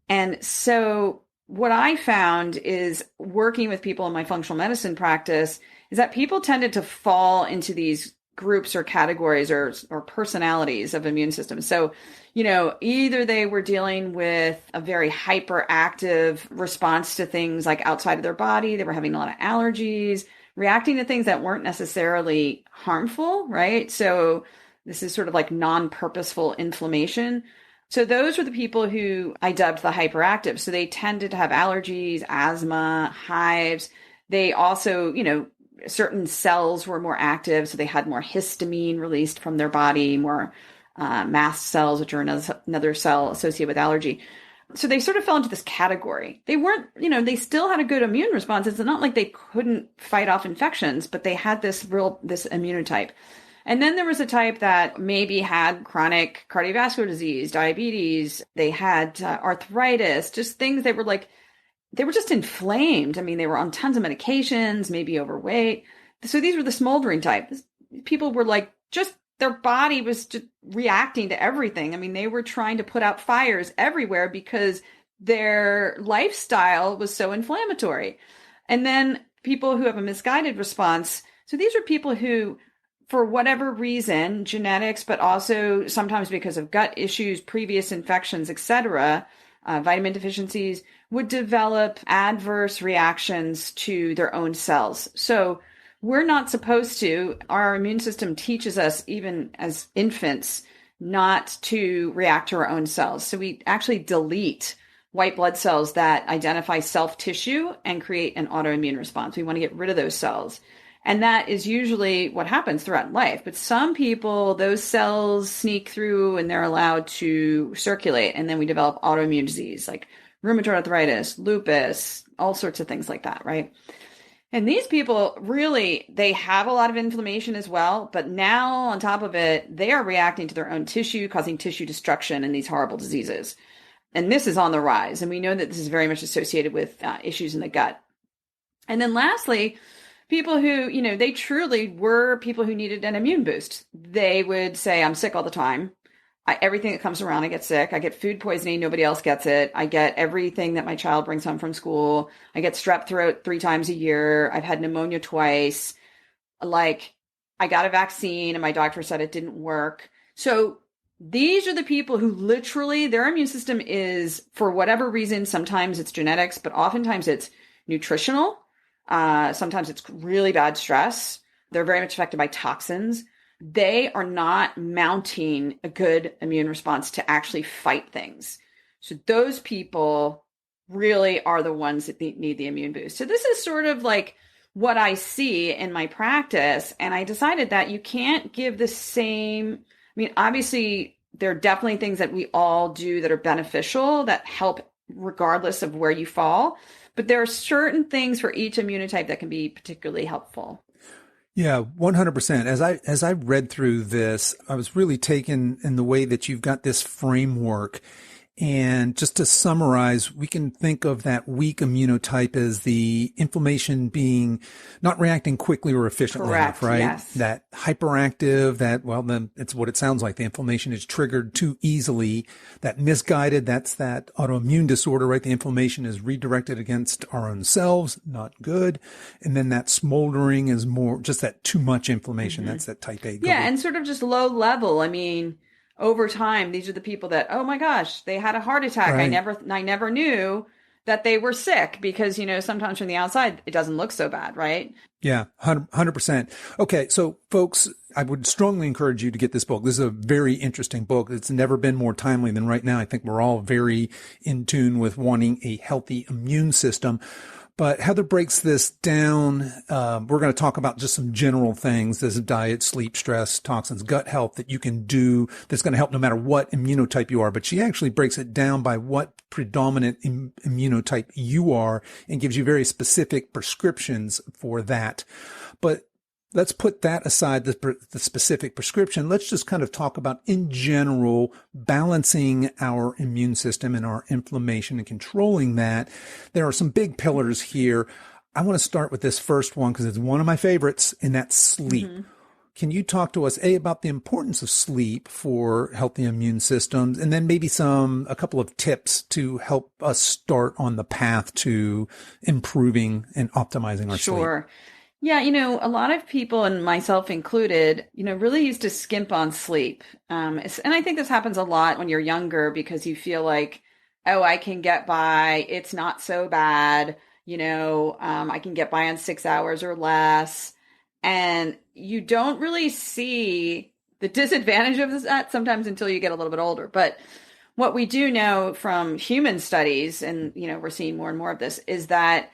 And so what I found is, working with people in my functional medicine practice, is that people tended to fall into these groups or categories or personalities of immune systems. So, either they were dealing with a very hyperactive response to things like outside of their body. They were having a lot of allergies, reacting to things that weren't necessarily harmful, right? So this is sort of like non-purposeful inflammation. So those were the people who I dubbed the hyperactive. So they tended to have allergies, asthma, hives. They also, certain cells were more active. So they had more histamine released from their body, more mast cells, which are another cell associated with allergy. So they sort of fell into this category. They weren't, they still had a good immune response. It's not like they couldn't fight off infections, but they had this immunotype. And then there was a type that maybe had chronic cardiovascular disease, diabetes. They had arthritis, just things they were just inflamed. I mean, they were on tons of medications, maybe overweight. So these were the smoldering type. People were their body was just reacting to everything. I mean, they were trying to put out fires everywhere because their lifestyle was so inflammatory. And then people who have a misguided response. So these are people who, for whatever reason, genetics, but also sometimes because of gut issues, previous infections, etc., vitamin deficiencies, would develop adverse reactions to their own cells. So we're not supposed to. Our immune system teaches us, even as infants, not to react to our own cells. So we actually delete white blood cells that identify self-tissue and create an autoimmune response. We want to get rid of those cells. And that is usually what happens throughout life. But some people, those cells sneak through and they're allowed to circulate. And then we develop autoimmune disease like rheumatoid arthritis, lupus, all sorts of things like that, right? And these people really, they have a lot of inflammation as well. But now on top of it, they are reacting to their own tissue, causing tissue destruction and these horrible diseases. And this is on the rise. And we know that this is very much associated with issues in the gut. And then lastly, people who, they truly were people who needed an immune boost. They would say, I'm sick all the time. Everything that comes around, I get sick. I get food poisoning. Nobody else gets it. I get everything that my child brings home from school. I get strep throat 3 times a year. I've had pneumonia twice. I got a vaccine and my doctor said it didn't work. So these are the people who literally, their immune system is, for whatever reason, sometimes it's genetics, but oftentimes it's nutritional. Sometimes it's really bad stress. They're very much affected by toxins. They are not mounting a good immune response to actually fight things. So those people really are the ones that need the immune boost. So this is sort of like what I see in my practice. And I decided that you can't give the same, obviously there are definitely things that we all do that are beneficial, that help regardless of where you fall. But there are certain things for each immunotype that can be particularly helpful. Yeah, 100%. As I read through this, I was really taken in the way that you've got this framework. And just to summarize, we can think of that weak immunotype as the inflammation being not reacting quickly or efficiently enough, right? Yes. That hyperactive, then it's what it sounds like. The inflammation is triggered too easily. That misguided, that's that autoimmune disorder, right? The inflammation is redirected against our own cells, not good. And then that smoldering is more just that too much inflammation. That's that type A. Yeah, and sort of just low level. I mean, over time, these are the people that, oh my gosh, they had a heart attack. Right. I never knew that they were sick because, sometimes from the outside, it doesn't look so bad, right? Yeah, 100%. Okay, so folks, I would strongly encourage you to get this book. This is a very interesting book. It's never been more timely than right now. I think we're all very in tune with wanting a healthy immune system. But Heather breaks this down. We're going to talk about just some general things. There's diet, sleep, stress, toxins, gut health that you can do that's going to help no matter what immunotype you are. But she actually breaks it down by what predominant immunotype you are and gives you very specific prescriptions for that. But let's put that aside, the specific prescription. Let's just kind of talk about, in general, balancing our immune system and our inflammation and controlling that. There are some big pillars here. I want to start with this first one because it's one of my favorites, and that's sleep. Can you talk to us, about the importance of sleep for healthy immune systems, and then maybe a couple of tips to help us start on the path to improving and optimizing our sleep? Sure. Yeah, a lot of people, and myself included, really used to skimp on sleep. And I think this happens a lot when you're younger because you feel like, oh, I can get by. It's not so bad. I can get by on 6 hours or less. And you don't really see the disadvantage of that sometimes until you get a little bit older. But what we do know from human studies, and, we're seeing more and more of this, is that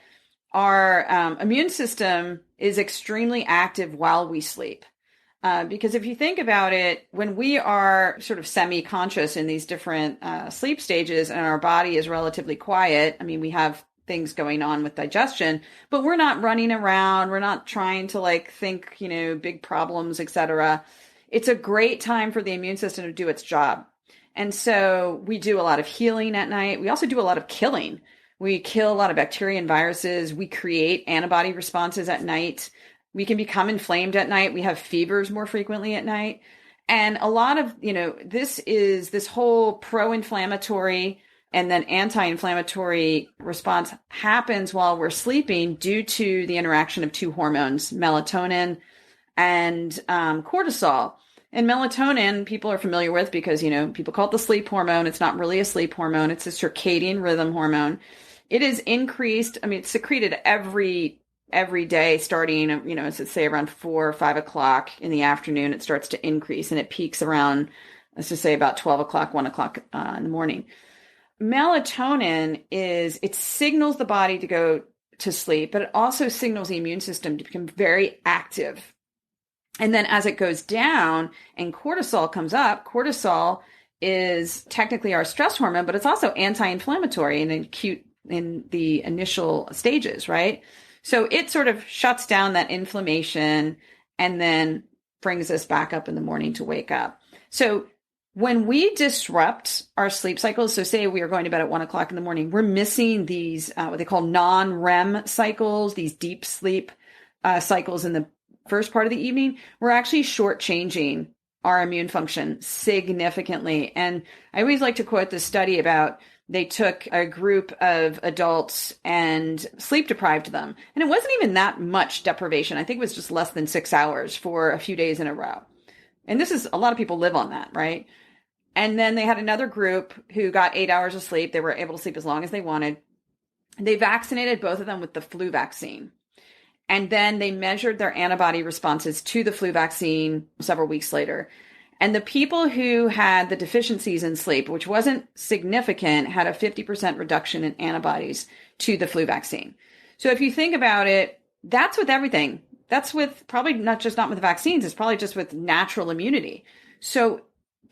our immune system is extremely active while we sleep. Because if you think about it, when we are sort of semi-conscious in these different sleep stages and our body is relatively quiet, I mean, we have things going on with digestion, but we're not running around. We're not trying to think, big problems, etc. It's a great time for the immune system to do its job. And so we do a lot of healing at night. We also do a lot of killing. We kill a lot of bacteria and viruses. We create antibody responses at night. We can become inflamed at night. We have fevers more frequently at night. And a lot of, this whole pro-inflammatory and then anti-inflammatory response happens while we're sleeping due to the interaction of two hormones, melatonin and cortisol. And melatonin, people are familiar with because, people call it the sleep hormone. It's not really a sleep hormone. It's a circadian rhythm hormone. It is increased. I mean, it's secreted every day starting, let's say around 4 or 5 o'clock in the afternoon. It starts to increase and it peaks around, let's just say about 12 o'clock, 1 o'clock in the morning. Melatonin it signals the body to go to sleep, but it also signals the immune system to become very active. And then as it goes down and cortisol comes up, cortisol is technically our stress hormone, but it's also anti-inflammatory and acute in the initial stages, right? So it sort of shuts down that inflammation and then brings us back up in the morning to wake up. So when we disrupt our sleep cycles, so say we are going to bed at 1 o'clock in the morning, we're missing these, what they call non-REM cycles, these deep sleep cycles in the first part of the evening, we're actually shortchanging our immune function significantly. And I always like to quote this study about they took a group of adults and sleep deprived them. And it wasn't even that much deprivation. I think it was just less than 6 hours for a few days in a row. And this is, a lot of people live on that, right? And then they had another group who got 8 hours of sleep. They were able to sleep as long as they wanted. They vaccinated both of them with the flu vaccine. And then they measured their antibody responses to the flu vaccine several weeks later. And the people who had the deficiencies in sleep, which wasn't significant, had a 50% reduction in antibodies to the flu vaccine. So if you think about it, that's with everything. That's with probably not with vaccines. It's probably just with natural immunity. So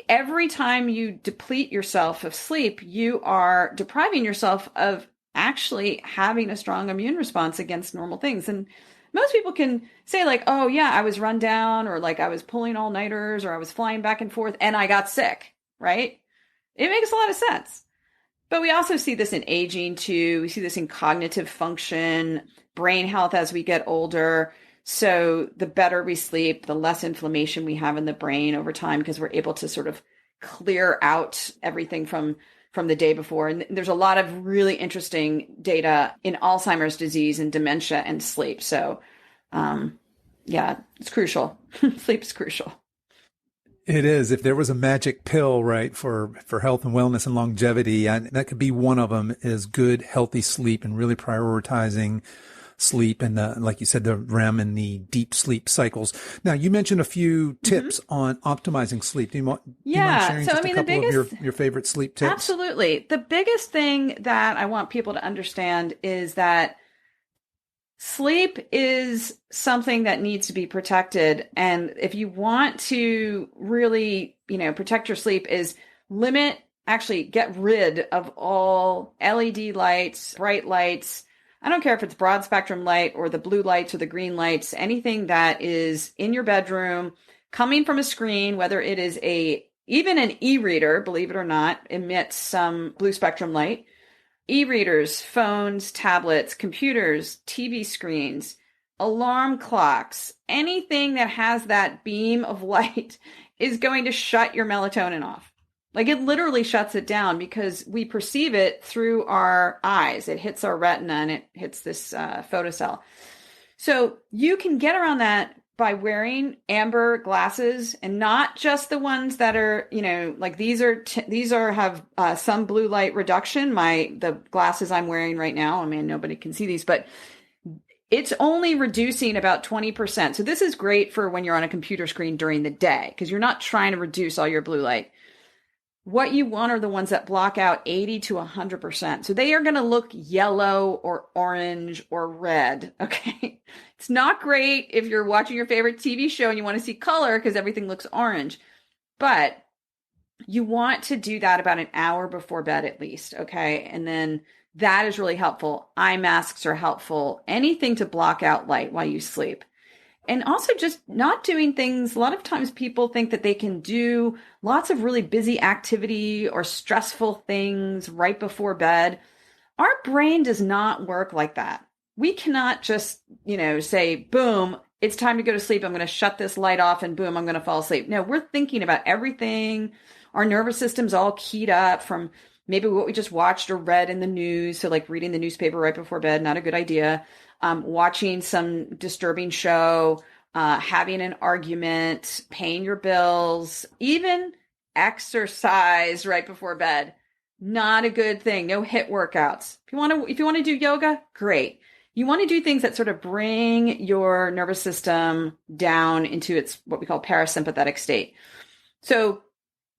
every time you deplete yourself of sleep, you are depriving yourself of actually having a strong immune response against normal things. And most people can say like, oh yeah, I was run down, or like I was pulling all-nighters, or I was flying back and forth and I got sick, right? It makes a lot of sense. But we also see this in aging too. We see this in cognitive function, brain health as we get older. So the better we sleep, the less inflammation we have in the brain over time, because we're able to sort of clear out everything from the day before. And there's a lot of really interesting data in Alzheimer's disease and dementia and sleep. So yeah, it's crucial. Sleep is crucial. It is. If there was a magic pill, right, for health and wellness and longevity, that could be one of them, is good, healthy sleep and really prioritizing sleep and like you said, the REM and the deep sleep cycles. Now, you mentioned a few tips on optimizing sleep. Do you mind sharing just a couple of your favorite sleep tips? Absolutely. The biggest thing that I want people to understand is that sleep is something that needs to be protected. And if you want to really, protect your sleep, is get rid of all LED lights, bright lights. I don't care if it's broad spectrum light or the blue lights or the green lights, anything that is in your bedroom, coming from a screen, whether it is even an e-reader, believe it or not, emits some blue spectrum light. E-readers, phones, tablets, computers, TV screens, alarm clocks, anything that has that beam of light is going to shut your melatonin off. Like, it literally shuts it down because we perceive it through our eyes. It hits our retina and it hits this photocell. So you can get around that by wearing amber glasses, and not just the ones that are, like these have some blue light reduction. The glasses I'm wearing right now, I mean, nobody can see these, but it's only reducing about 20%. So this is great for when you're on a computer screen during the day, because you're not trying to reduce all your blue light. What you want are the ones that block out 80 to 100%. So they are going to look yellow or orange or red. Okay. It's not great if you're watching your favorite TV show and you want to see color because everything looks orange, but you want to do that about an hour before bed at least. Okay. And then that is really helpful. Eye masks are helpful. Anything to block out light while you sleep. And also just not doing things. A lot of times people think that they can do lots of really busy activity or stressful things right before bed. Our brain does not work like that. We cannot just, say, boom, it's time to go to sleep. I'm going to shut this light off and boom, I'm going to fall asleep. No, we're thinking about everything. Our nervous system's all keyed up from maybe what we just watched or read in the news. So like reading the newspaper right before bed, not a good idea. Watching some disturbing show, having an argument, paying your bills, even exercise right before bed. Not a good thing. No HIIT workouts. If you want to do yoga, great. You want to do things that sort of bring your nervous system down into its what we call parasympathetic state. So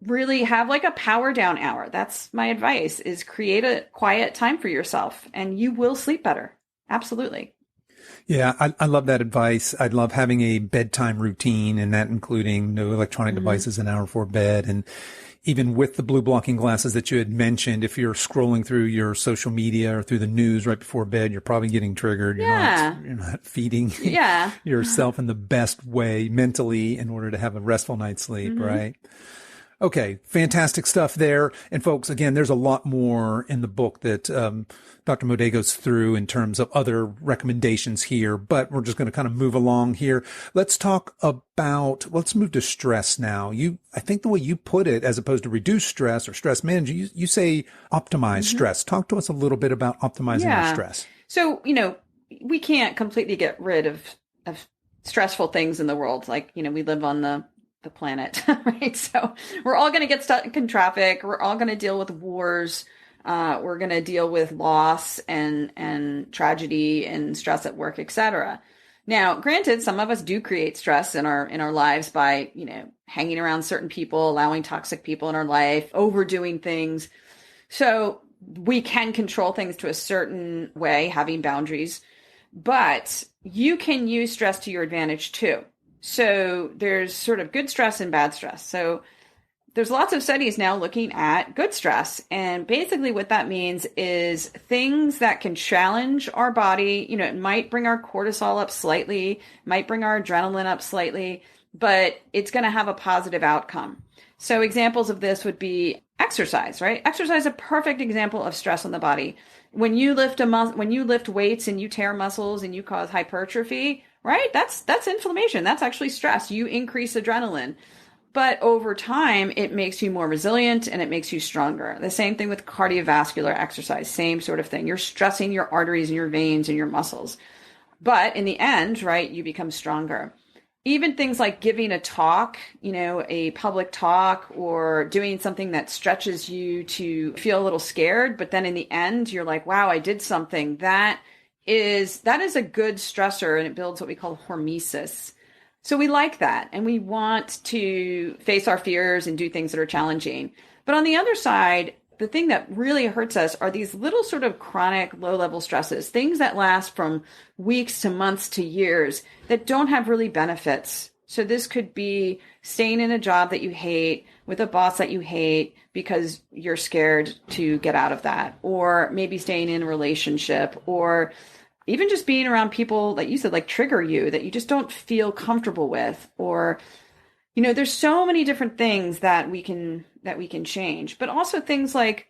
really have like a power down hour. That's my advice, is create a quiet time for yourself and you will sleep better. Absolutely. Yeah, I love that advice. I love having a bedtime routine, and that including no electronic devices an hour before bed. And even with the blue blocking glasses that you had mentioned, if you're scrolling through your social media or through the news right before bed, you're probably getting triggered. You're not feeding yourself in the best way mentally in order to have a restful night's sleep, right? Okay, fantastic stuff there. And folks, again, there's a lot more in the book that Dr. Moday goes through in terms of other recommendations here, but we're just going to kind of move along here. Let's move to stress now. I think the way you put it, as opposed to reduce stress or stress manage, you say optimize stress. Talk to us a little bit about optimizing our stress. So, we can't completely get rid of stressful things in the world. Like, we live on the planet, right? So we're all going to get stuck in traffic. We're all going to deal with wars. We're going to deal with loss and tragedy and stress at work, etc. Now, granted, some of us do create stress in our lives by, hanging around certain people, allowing toxic people in our life, overdoing things. So we can control things to a certain way, having boundaries, but you can use stress to your advantage too. So there's sort of good stress and bad stress. So there's lots of studies now looking at good stress. And basically what that means is things that can challenge our body. It might bring our cortisol up slightly, might bring our adrenaline up slightly, but it's going to have a positive outcome. So examples of this would be exercise, right? Exercise is a perfect example of stress on the body. When you lift when you lift weights and you tear muscles and you cause hypertrophy, right? That's inflammation. That's actually stress. You increase adrenaline. But over time, it makes you more resilient and it makes you stronger. The same thing with cardiovascular exercise, same sort of thing. You're stressing your arteries and your veins and your muscles. But in the end, right, you become stronger. Even things like giving a talk, a public talk, or doing something that stretches you to feel a little scared. But then in the end, you're like, wow, I did something. That is a good stressor, and it builds what we call hormesis. So we like that, and we want to face our fears and do things that are challenging. But on the other side, the thing that really hurts us are these little sort of chronic low-level stresses, things that last from weeks to months to years that don't have really benefits. So this could be staying in a job that you hate with a boss that you hate because you're scared to get out of that, or maybe staying in a relationship, or even just being around people that you said like trigger you, that you just don't feel comfortable with, or, there's so many different things that we can change, but also things like,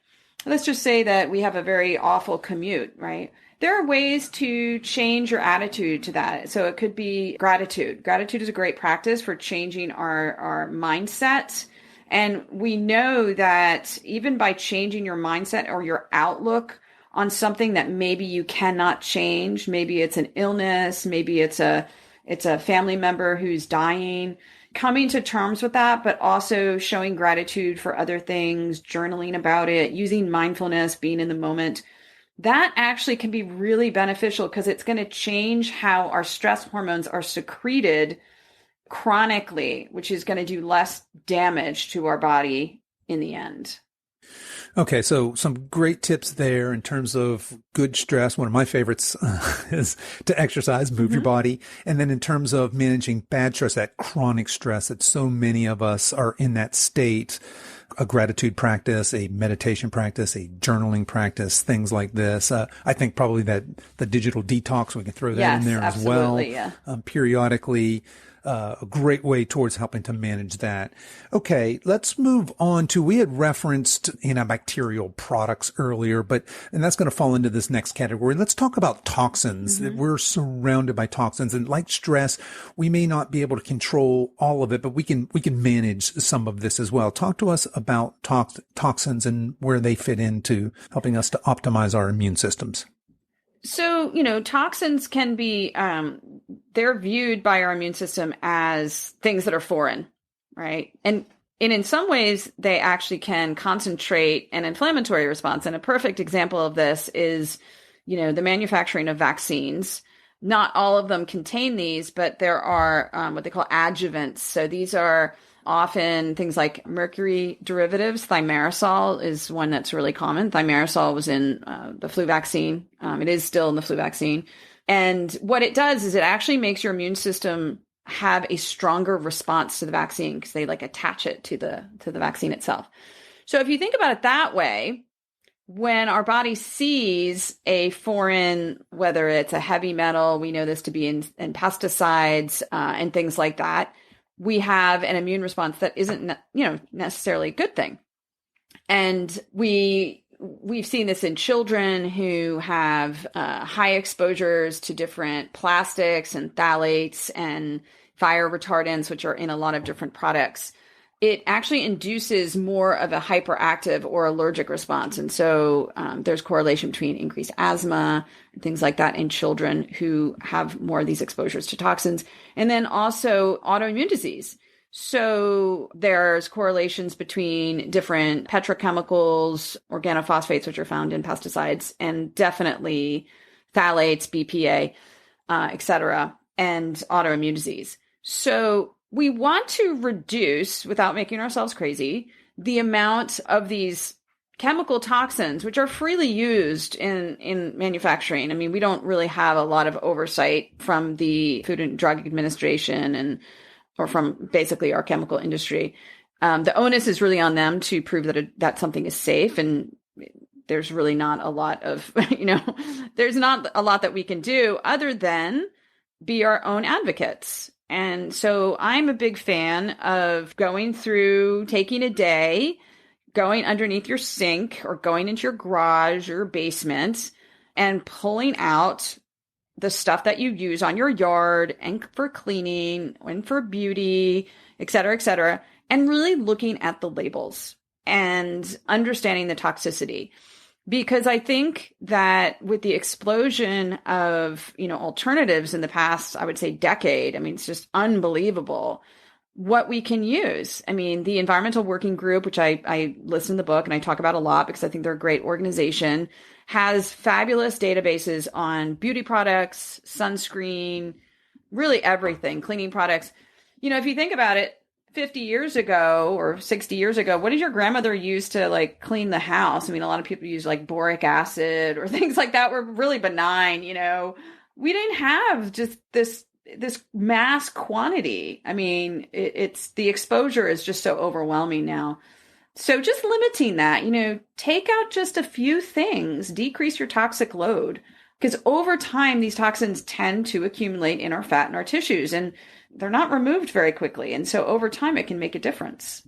let's just say that we have a very awful commute, right? There are ways to change your attitude to that. So it could be gratitude. Gratitude is a great practice for changing our mindset. And we know that even by changing your mindset or your outlook on something that maybe you cannot change, maybe it's an illness, maybe it's a family member who's dying, coming to terms with that, but also showing gratitude for other things, journaling about it, using mindfulness, being in the moment, that actually can be really beneficial because it's going to change how our stress hormones are secreted chronically, which is going to do less damage to our body in the end. Okay, so some great tips there in terms of good stress. One of my favorites is to exercise, move your body. And then in terms of managing bad stress, that chronic stress that so many of us are in that state, a gratitude practice, a meditation practice, a journaling practice, things like this. I think probably that the digital detox, we can throw that in there as well. Yeah. Periodically. A great way towards helping to manage that. Okay, let's move on to, we had referenced antibacterial products earlier, and that's going to fall into this next category. Let's talk about toxins. We're surrounded by toxins, and like stress, we may not be able to control all of it, but we can manage some of this as well. Talk to us about toxins and where they fit into helping us to optimize our immune systems. So, toxins can be, they're viewed by our immune system as things that are foreign, right? And in some ways, they actually can concentrate an inflammatory response. And a perfect example of this is, the manufacturing of vaccines. Not all of them contain these, but there are what they call adjuvants. So these are often things like mercury derivatives. Thimerosal is one that's really common. Thimerosal was in the flu vaccine. It is still in the flu vaccine. And what it does is it actually makes your immune system have a stronger response to the vaccine because they attach it to the vaccine itself. So if you think about it that way, when our body sees a foreign, whether it's a heavy metal, we know this to be in pesticides and things like that, we have an immune response that isn't, necessarily a good thing. And we've seen this in children who have high exposures to different plastics and phthalates and fire retardants, which are in a lot of different products. It actually induces more of a hyperactive or allergic response. And so there's correlation between increased asthma and things like that in children who have more of these exposures to toxins. And then also autoimmune disease. So there's correlations between different petrochemicals, organophosphates, which are found in pesticides, and definitely phthalates, BPA, et cetera, and autoimmune disease. So we want to reduce, without making ourselves crazy, the amount of these chemical toxins, which are freely used in manufacturing. I mean, we don't really have a lot of oversight from the Food and Drug Administration or from basically our chemical industry. The onus is really on them to prove that something is safe. And there's really not a lot of, there's not a lot that we can do other than be our own advocates And so I'm a big fan of going through, taking a day, going underneath your sink or going into your garage or basement and pulling out the stuff that you use on your yard and for cleaning and for beauty, et cetera, and really looking at the labels and understanding the toxicity. Because I think that with the explosion of, alternatives in the past, I would say decade, it's just unbelievable what we can use. The Environmental Working Group, which I listen to the book and I talk about a lot because I think they're a great organization, has fabulous databases on beauty products, sunscreen, really everything, cleaning products. If you think about it, 50 years ago or 60 years ago, what did your grandmother use to clean the house? A lot of people use boric acid or things like that were really benign. We didn't have just this mass quantity. It's the exposure is just so overwhelming now. So just limiting that, take out just a few things, decrease your toxic load, because over time, these toxins tend to accumulate in our fat and our tissues, and they're not removed very quickly. And so over time, it can make a difference.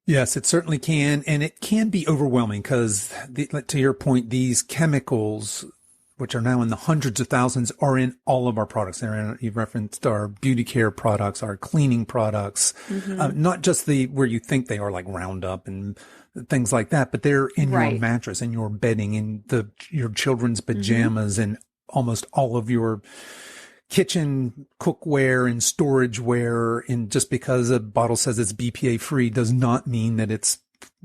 Yes, it certainly can. And it can be overwhelming because, to your point, these chemicals, which are now in the hundreds of thousands, are in all of our products. You've referenced our beauty care products, our cleaning products, not just where you think they are, like Roundup and things like that, but they're in your mattress, in your bedding, in your children's pajamas, and almost all of your kitchen cookware and storageware. And just because a bottle says it's BPA free does not mean that it's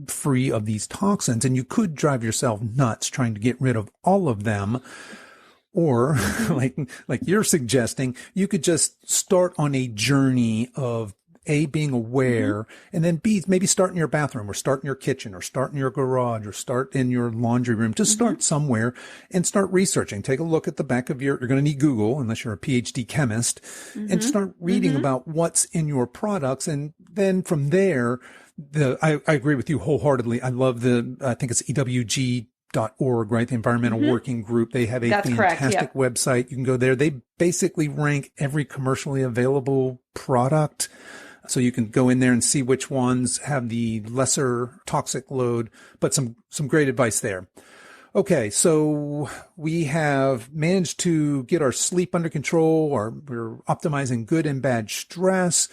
free of these toxins. And you could drive yourself nuts trying to get rid of all of them. Or like you're suggesting, you could just start on a journey of A, being aware, and then B, maybe start in your bathroom or start in your kitchen or start in your garage or start in your laundry room. Just start somewhere and start researching. Take a look at the back of you're going to need Google unless you're a PhD chemist, and start reading about what's in your products. And then from there, I agree with you wholeheartedly. I love I think it's EWG.org, right? The Environmental Working Group. They have a fantastic website. You can go there. They basically rank every commercially available product. So you can go in there and see which ones have the lesser toxic load, but some great advice there. Okay. So we have managed to get our sleep under control, or we're optimizing good and bad stress.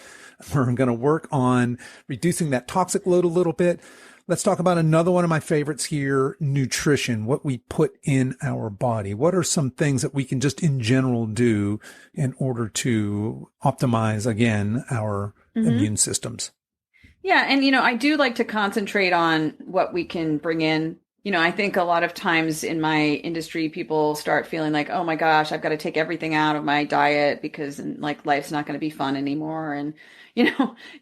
We're going to work on reducing that toxic load a little bit. Let's talk about another one of my favorites here, nutrition, what we put in our body. What are some things that we can just in general do in order to optimize, again, our immune systems? Yeah. And, I do like to concentrate on what we can bring in. I think a lot of times in my industry, people start feeling like, oh my gosh, I've got to take everything out of my diet because life's not going to be fun anymore. And,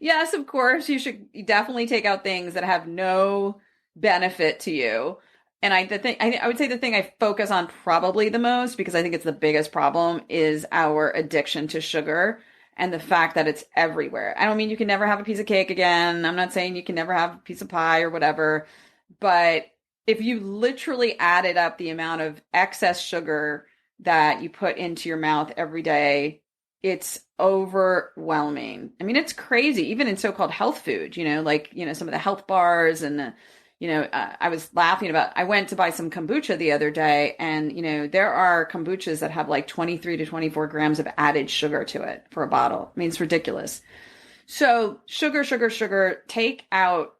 yes, of course, you should definitely take out things that have no benefit to you. And I would say the thing I focus on probably the most, because I think it's the biggest problem, is our addiction to sugar and the fact that it's everywhere. I don't mean you can never have a piece of cake again. I'm not saying you can never have a piece of pie or whatever, but if you literally added up the amount of excess sugar that you put into your mouth every day, it's overwhelming. It's crazy, even in so-called health food, some of the health bars and, I was laughing about, I went to buy some kombucha the other day, and, there are kombuchas that have 23 to 24 grams of added sugar to it for a bottle. It's ridiculous. So sugar, take out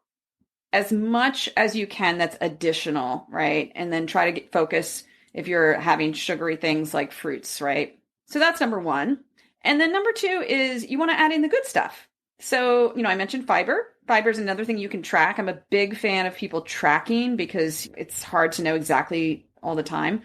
as much as you can that's additional, right? And then try to focus if you're having sugary things like fruits, right? So that's number one. And then number two is you want to add in the good stuff. So, I mentioned fiber. Fiber is another thing you can track. I'm a big fan of people tracking because it's hard to know exactly all the time.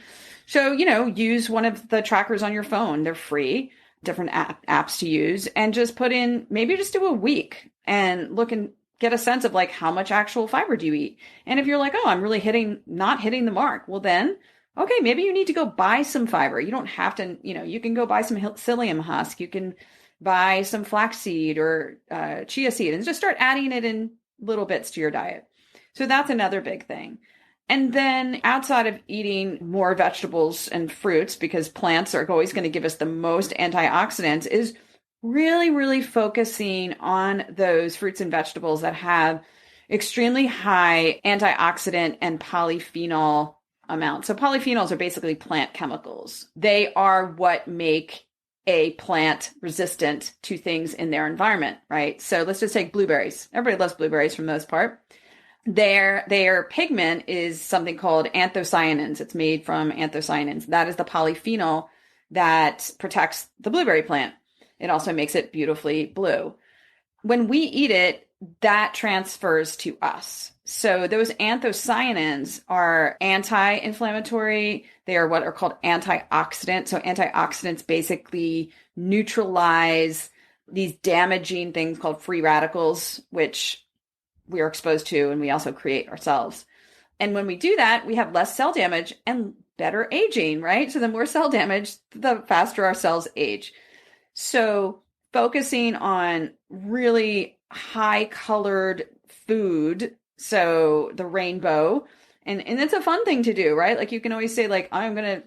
So, use one of the trackers on your phone. They're free, different apps to use, and just put in, maybe just do a week and look and get a sense of how much actual fiber do you eat? And if you're like, oh, I'm really not hitting the mark, well then, okay, maybe you need to go buy some fiber. You don't have to, you can go buy some psyllium husk. You can buy some flaxseed or chia seed and just start adding it in little bits to your diet. So that's another big thing. And then outside of eating more vegetables and fruits, because plants are always going to give us the most antioxidants, is really, really focusing on those fruits and vegetables that have extremely high antioxidant and polyphenol amounts. So polyphenols are basically plant chemicals. They are what make a plant resistant to things in their environment, right? So let's just take blueberries. Everybody loves blueberries for the most part. Their pigment is something called anthocyanins. It's made from anthocyanins. That is the polyphenol that protects the blueberry plant. It also makes it beautifully blue. When we eat it, that transfers to us. So those anthocyanins are anti-inflammatory. They are what are called antioxidants. So antioxidants basically neutralize these damaging things called free radicals, which we are exposed to and we also create ourselves. And when we do that, we have less cell damage and better aging, right? So the more cell damage, the faster our cells age. So focusing on really high colored food, so the rainbow, and it's a fun thing to do, right? Like you can always say like, today I'm going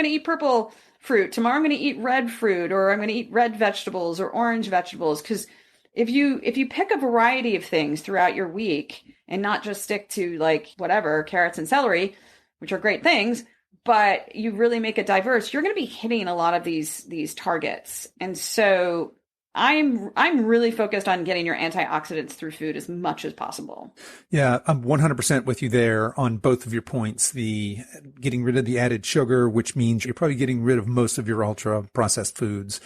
to eat purple fruit. Tomorrow I'm going to eat red fruit, or I'm going to eat red vegetables or orange vegetables. Because if you pick a variety of things throughout your week and not just stick to like whatever, carrots and celery, which are great things, but you really make it diverse, you're going to be hitting a lot of these targets. And so I'm really focused on getting your antioxidants through food as much as possible. Yeah, I'm 100% with you there on both of your points. The getting rid of the added sugar, which means you're probably getting rid of most of your ultra processed foods,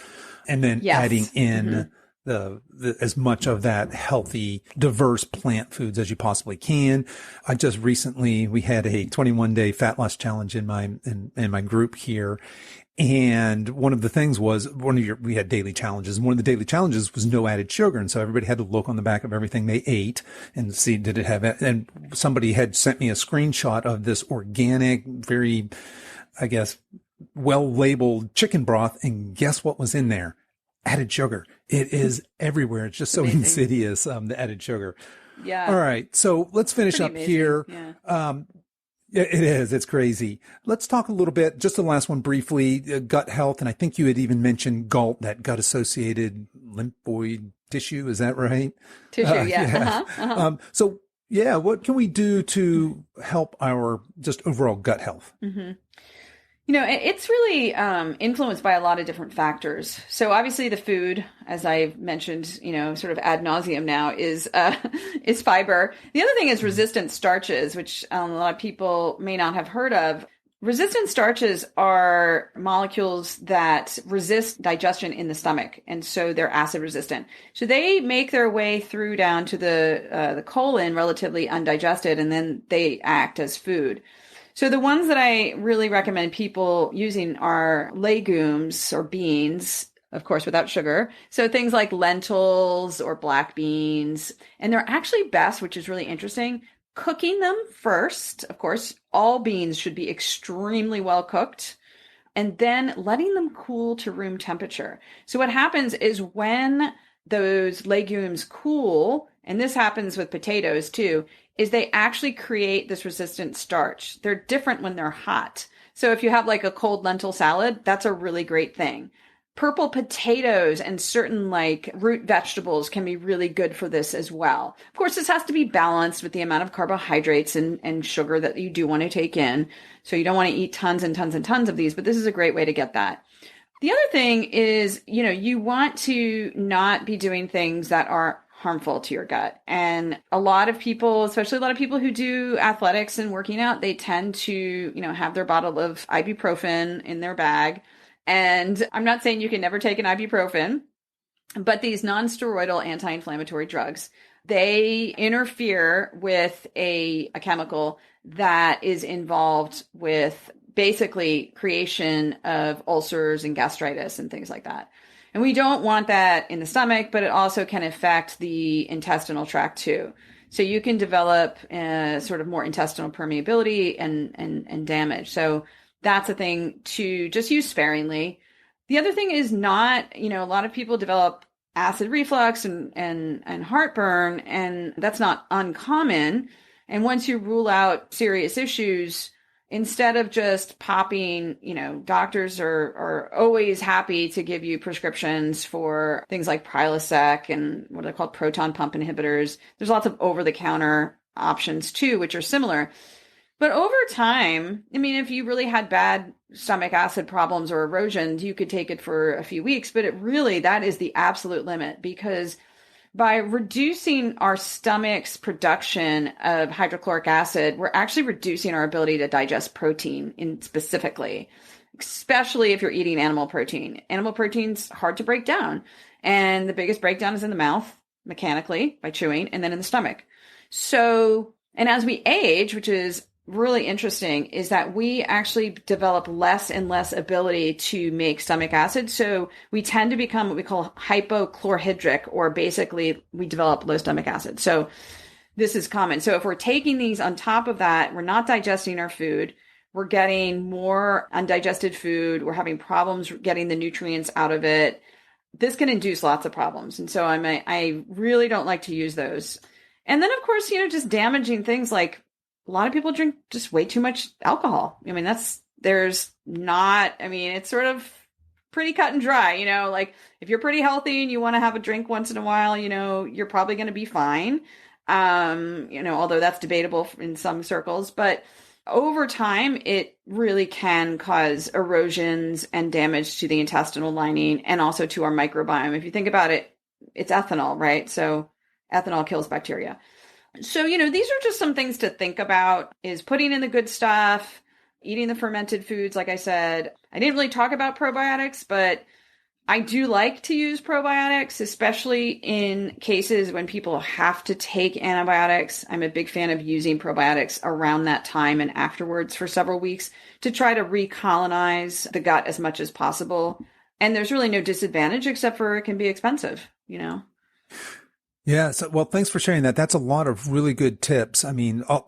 and then adding in the as much of that healthy, diverse plant foods as you possibly can. I just recently, we had a 21-day fat loss challenge in my group here. And one of the things was we had daily challenges, and one of the daily challenges was no added sugar. And so everybody had to look on the back of everything they ate and see, did it have it? And somebody had sent me a screenshot of this organic, very, I guess, well labeled chicken broth. And guess what was in there? Added sugar. It is everywhere. It's just so insidious, the added sugar. Yeah. All right. So let's finish up here. Yeah. It is. It's crazy. Let's talk a little bit, just the last one briefly, gut health. And I think you had even mentioned GALT, that gut-associated lymphoid tissue. Is that right? Tissue, yeah. So, what can we do to help our just overall gut health? Mm-hmm. It's really influenced by a lot of different factors. So obviously the food, as I've mentioned, sort of ad nauseum now, is fiber. The other thing is resistant starches, which a lot of people may not have heard of. Resistant starches are molecules that resist digestion in the stomach, and so they're acid resistant. So they make their way through down to the colon relatively undigested, and then they act as food. So the ones that I really recommend people using are legumes or beans, of course, without sugar. So things like lentils or black beans. And they're actually best, which is really interesting, cooking them first. Of course, all beans should be extremely well cooked, and then letting them cool to room temperature. So what happens is when those legumes cool, and this happens with potatoes too, is they actually create this resistant starch. They're different when they're hot. So if you have like a cold lentil salad, that's a really great thing. Purple potatoes and certain like root vegetables can be really good for this as well. Of course, this has to be balanced with the amount of carbohydrates and sugar that you do want to take in. So you don't want to eat tons and tons and tons of these, but this is a great way to get that. The other thing is, you want to not be doing things that are harmful to your gut. And a lot of people, especially a lot of people who do athletics and working out, they tend to, have their bottle of ibuprofen in their bag. And I'm not saying you can never take an ibuprofen, but these non-steroidal anti-inflammatory drugs, they interfere with a chemical that is involved with basically creation of ulcers and gastritis and things like that. And we don't want that in the stomach, but it also can affect the intestinal tract too. So you can develop sort of more intestinal permeability and damage. So that's a thing to just use sparingly. The other thing is not, a lot of people develop acid reflux and heartburn, and that's not uncommon. And once you rule out serious issues, instead of just popping, doctors are always happy to give you prescriptions for things like Prilosec and what are they called, proton pump inhibitors. There's lots of over-the-counter options too, which are similar. But over time, if you really had bad stomach acid problems or erosions, you could take it for a few weeks, but that is the absolute limit, because by reducing our stomach's production of hydrochloric acid, we're actually reducing our ability to digest protein specifically, especially if you're eating animal protein. Animal protein's hard to break down. And the biggest breakdown is in the mouth, mechanically, by chewing, and then in the stomach. So, and as we age, which is really interesting, is that we actually develop less and less ability to make stomach acid. So we tend to become what we call hypochlorhydric, or basically we develop low stomach acid. So this is common. So if we're taking these on top of that, we're not digesting our food. We're getting more undigested food. We're having problems getting the nutrients out of it. This can induce lots of problems. And so I really don't like to use those. And then, of course, just damaging things like a lot of people drink just way too much alcohol. It's sort of pretty cut and dry, like if you're pretty healthy and you want to have a drink once in a while, you're probably going to be fine. Although that's debatable in some circles, but over time, it really can cause erosions and damage to the intestinal lining and also to our microbiome. If you think about it, it's ethanol, right? So ethanol kills bacteria. So, these are just some things to think about, is putting in the good stuff, eating the fermented foods. Like I said, I didn't really talk about probiotics, but I do like to use probiotics, especially in cases when people have to take antibiotics. I'm a big fan of using probiotics around that time and afterwards for several weeks to try to recolonize the gut as much as possible. And there's really no disadvantage except for it can be expensive, Yeah. So, well, thanks for sharing that. That's a lot of really good tips.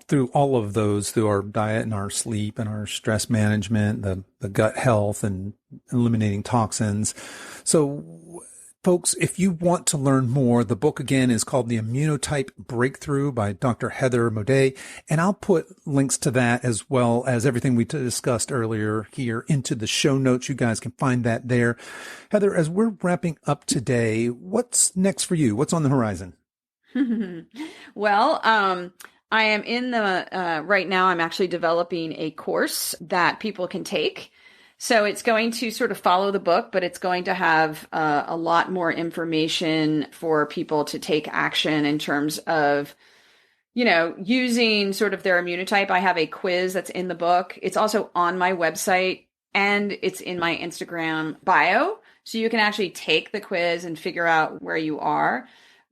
Through all of those, through our diet and our sleep and our stress management, the gut health and eliminating toxins. So, folks, if you want to learn more, the book again is called The Immunotype Breakthrough by Dr. Heather Moday. And I'll put links to that as well as everything we discussed earlier here into the show notes. You guys can find that there. Heather, as we're wrapping up today, what's next for you? What's on the horizon? Well, I am in right now I'm actually developing a course that people can take. So it's going to sort of follow the book, but it's going to have a lot more information for people to take action in terms of, using sort of their immunotype. I have a quiz that's in the book. It's also on my website and it's in my Instagram bio. So you can actually take the quiz and figure out where you are.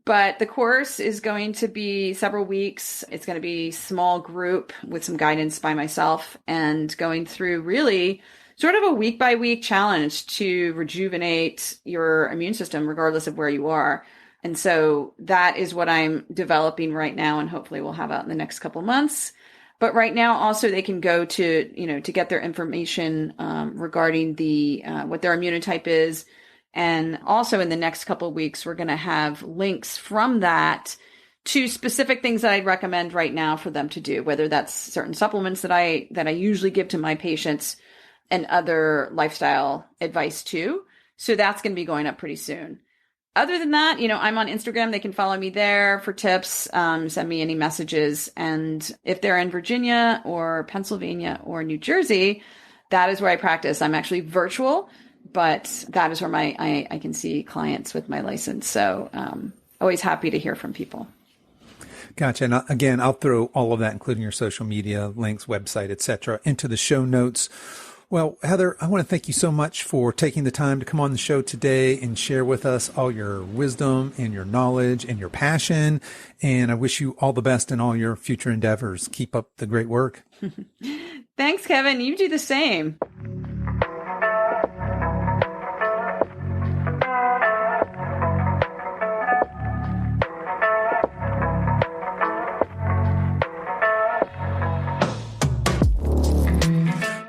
But the course is going to be several weeks. It's going to be small group with some guidance by myself and going through really sort of a week by week challenge to rejuvenate your immune system, regardless of where you are. And so that is what I'm developing right now, and hopefully we'll have out in the next couple months. But right now, also, they can go to, to get their information regarding what their immunotype is. And also in the next couple of weeks, we're going to have links from that to specific things that I'd recommend right now for them to do, whether that's certain supplements that I usually give to my patients and other lifestyle advice too. So that's going to be going up pretty soon. Other than that, I'm on Instagram. They can follow me there for tips, send me any messages. And if they're in Virginia or Pennsylvania or New Jersey, that is where I practice. I'm actually virtual, but that is where I can see clients with my license. So always happy to hear from people. Gotcha. And again, I'll throw all of that, including your social media links, website, etc., into the show notes. Well, Heather, I want to thank you so much for taking the time to come on the show today and share with us all your wisdom and your knowledge and your passion. And I wish you all the best in all your future endeavors. Keep up the great work. Thanks, Kevin. You do the same.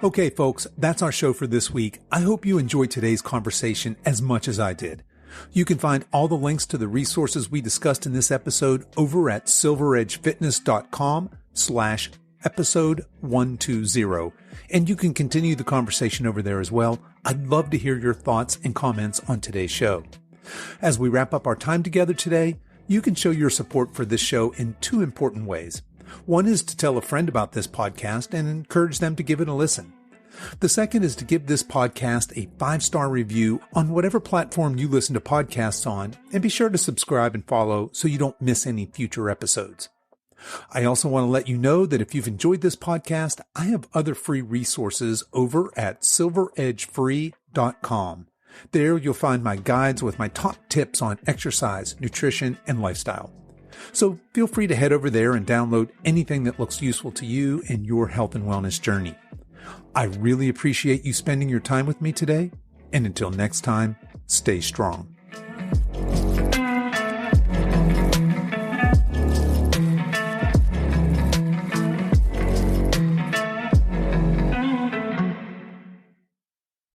Okay, folks, that's our show for this week. I hope you enjoyed today's conversation as much as I did. You can find all the links to the resources we discussed in this episode over at silveredgefitness.com/ episode 120. And you can continue the conversation over there as well. I'd love to hear your thoughts and comments on today's show. As we wrap up our time together today, you can show your support for this show in two important ways. One is to tell a friend about this podcast and encourage them to give it a listen. The second is to give this podcast a 5-star review on whatever platform you listen to podcasts on, and be sure to subscribe and follow so you don't miss any future episodes. I also want to let you know that if you've enjoyed this podcast, I have other free resources over at silveredgefree.com. There you'll find my guides with my top tips on exercise, nutrition, and lifestyle. So feel free to head over there and download anything that looks useful to you in your health and wellness journey. I really appreciate you spending your time with me today, and until next time, stay strong.